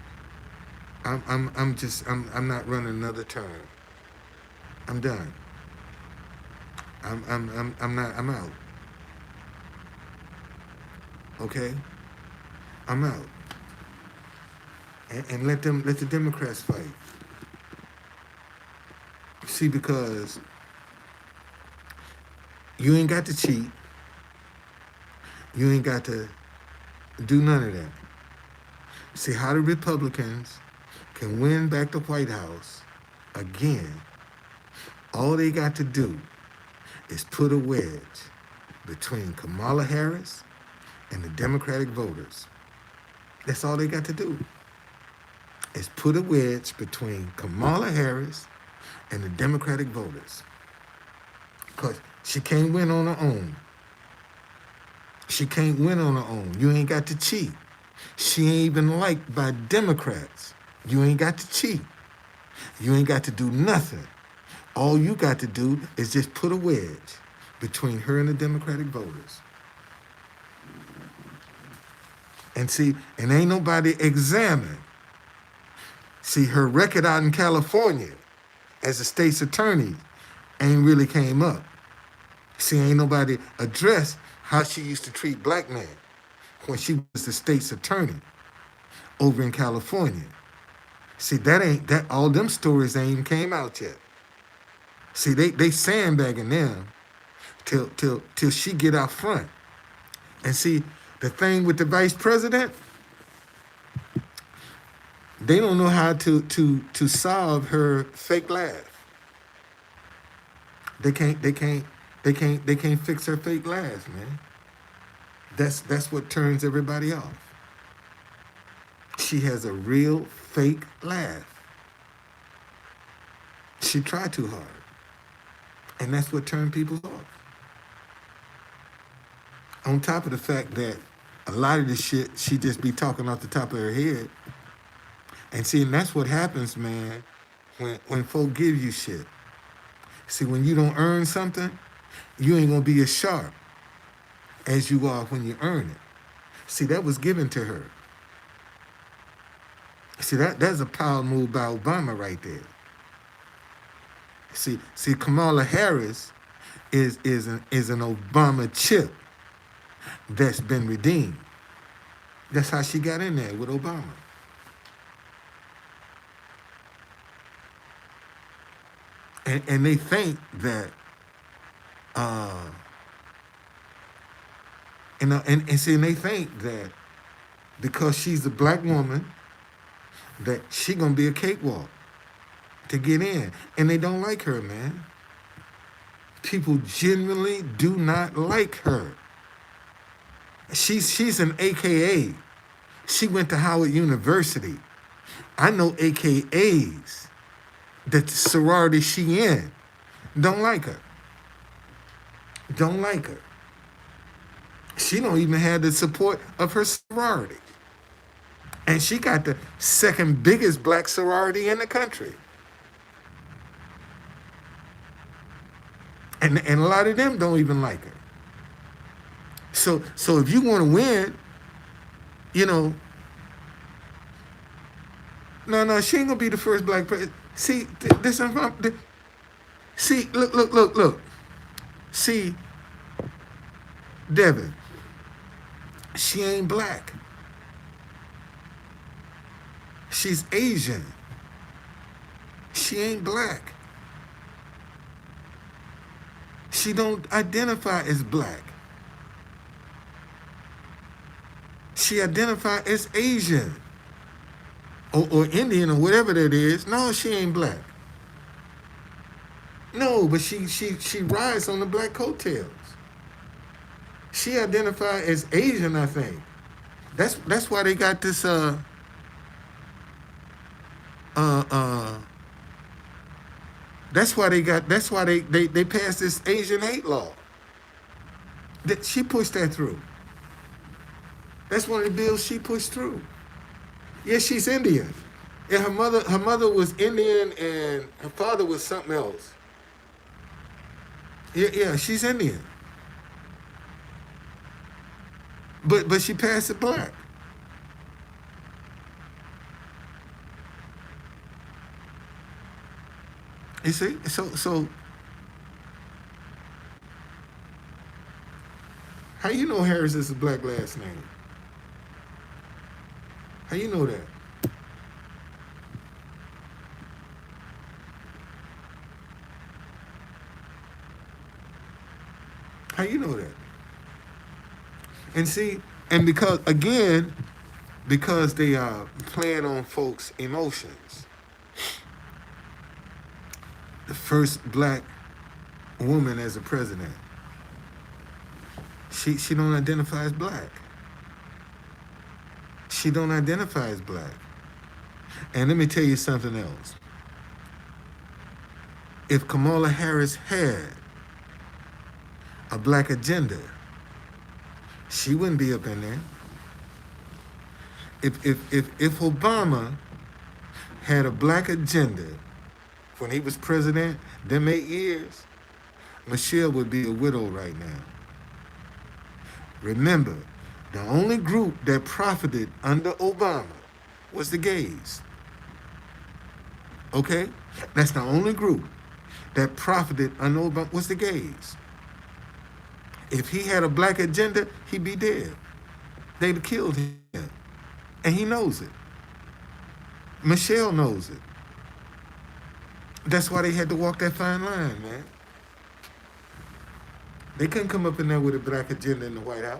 I'm not running another term. I'm done. I'm out. Okay? I'm out. And let the Democrats fight. See, because you ain't got to cheat. You ain't got to do none of that. See how the Republicans can win back the White House again. All they got to do is put a wedge between Kamala Harris and the Democratic voters. That's all they got to do is put a wedge between Kamala Harris and the Democratic voters. Because she can't win on her own. She can't win on her own. You ain't got to cheat. She ain't even liked by Democrats. You ain't got to cheat. You ain't got to do nothing. All you got to do is just put a wedge between her and the Democratic voters. And see, and ain't nobody examine. See, her record out in California as a state's attorney ain't really came up. See, ain't nobody addressed how she used to treat black men when she was the state's attorney over in California. See, that all them stories ain't even came out yet. See, they sandbagging them till she get out front. And see, the thing with the vice president, they don't know how to solve her fake laugh. They can't fix her fake laugh, man. That's what turns everybody off. She has a real fake laugh. She tried too hard. And that's what turned people off. On top of the fact that a lot of the shit she just be talking off the top of her head. And see, and that's what happens, man, when folk give you shit. See, when you don't earn something, you ain't gonna be as sharp as you are when you earn it. See, that was given to her. See, that's a power move by Obama right there. See, Kamala Harris is an Obama chip that's been redeemed. That's how she got in there with Obama. And they think that, and they think that because she's a black woman, that she gonna be a cakewalk to get in, and they don't like her, man. People genuinely do not like her. She's an AKA. She went to Howard University. I know AKAs that the sorority she in don't like her. Don't like her. She don't even have the support of her sorority. And she got the second biggest black sorority in the country. And a lot of them don't even like her. So if you want to win, you know, no, she ain't gonna be the first black president. See, see, look. See, Devin, she ain't black. She's Asian. She ain't black. She don't identify as black. She identify as Asian or Indian or whatever that is. No, she ain't black. No, but she rides on the black coattails. She identify as Asian, I think. That's why they got this that's why they passed this Asian hate law. That she pushed that through. That's one of the bills she pushed through. Yeah, she's Indian. Yeah, her mother was Indian and her father was something else. Yeah, she's Indian. But she passed it black. You see? So how you know Harris is a black last name? How you know that? How you know that? And see, and because again, because they are playing on folks' emotions. The first black woman as a president, she don't identify as black. She don't identify as black. And let me tell you something else. If Kamala Harris had a black agenda, she wouldn't be up in there. If Obama had a black agenda when he was president, them 8 years, Michelle would be a widow right now. Remember, the only group that profited under Obama was the gays. Okay? That's the only group that profited under Obama was the gays. If he had a black agenda, he'd be dead. They'd have killed him. And he knows it. Michelle knows it. That's why they had to walk that fine line, man. They couldn't come up in there with a black agenda in the White House.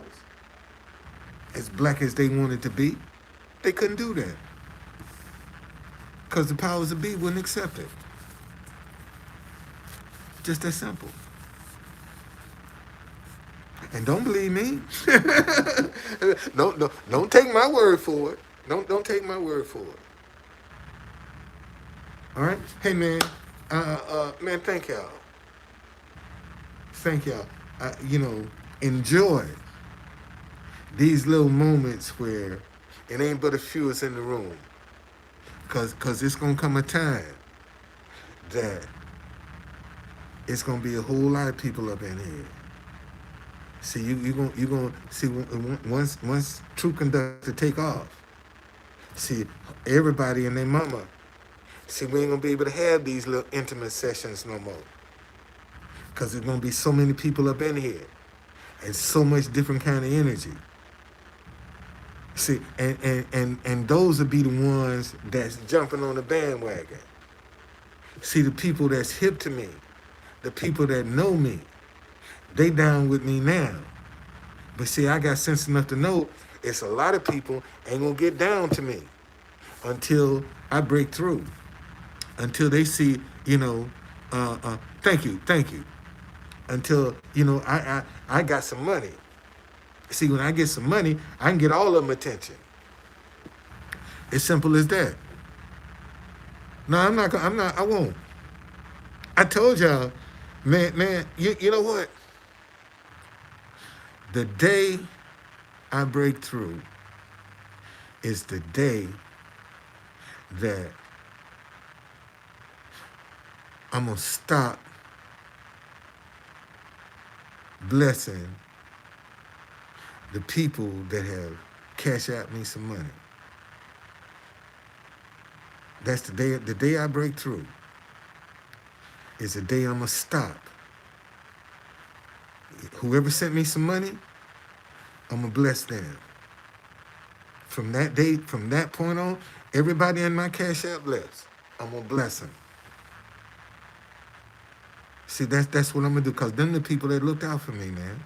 As black as they wanted to be. They couldn't do that. Because the powers that be wouldn't accept it. Just that simple. And don't believe me. Don't take my word for it. Don't take my word for it. All right? Hey, man. Man, thank y'all. Thank y'all. Enjoy these little moments where it ain't but a few us in the room. Cause it's gonna come a time that it's gonna be a whole lot of people up in here. See, you gonna see once True Conductor take off. See, everybody and their mama. See, we ain't gonna be able to have these little intimate sessions no more. Cause there's gonna be so many people up in here, and so much different kind of energy. See, and those will be the ones that's jumping on the bandwagon. See, the people that's hip to me, the people that know me, they down with me now. But see, I got sense enough to know it's a lot of people ain't gonna get down to me until I break through. Until they see, thank you. Until, I got some money. See, when I get some money, I can get all of them attention. As simple as that. No, I won't. I told y'all, man, you know what? The day I break through is the day that I'm going to stop blessing the people that have cashed out me some money. That's the day I break through is the day I'm going to stop. Whoever sent me some money, I'm going to bless them. From that point on, everybody in my cash app list, I'm going to bless them. See, that's what I'm going to do, because them the people that looked out for me, man.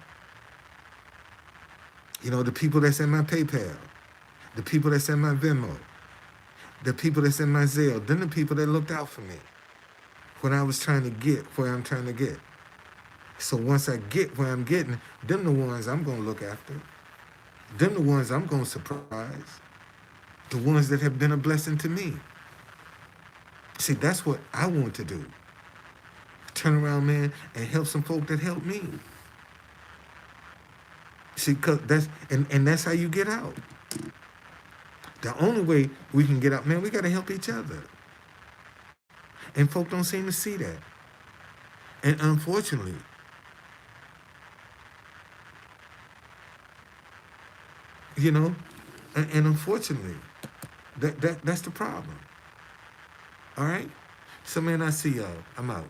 The people that's in my PayPal, the people that's in my Venmo, the people that's in my Zelle, them the people that looked out for me when I was trying to get where I'm trying to get. So once I get where I'm getting, them the ones I'm going to look after. Them the ones I'm going to surprise. The ones that have been a blessing to me. See, that's what I want to do. Turn around, man, and help some folk that help me. See, cause that's how you get out. The only way we can get out, man, we got to help each other. And folk don't seem to see that. And unfortunately, and unfortunately, that's the problem. All right? So, man, I see y'all. I'm out.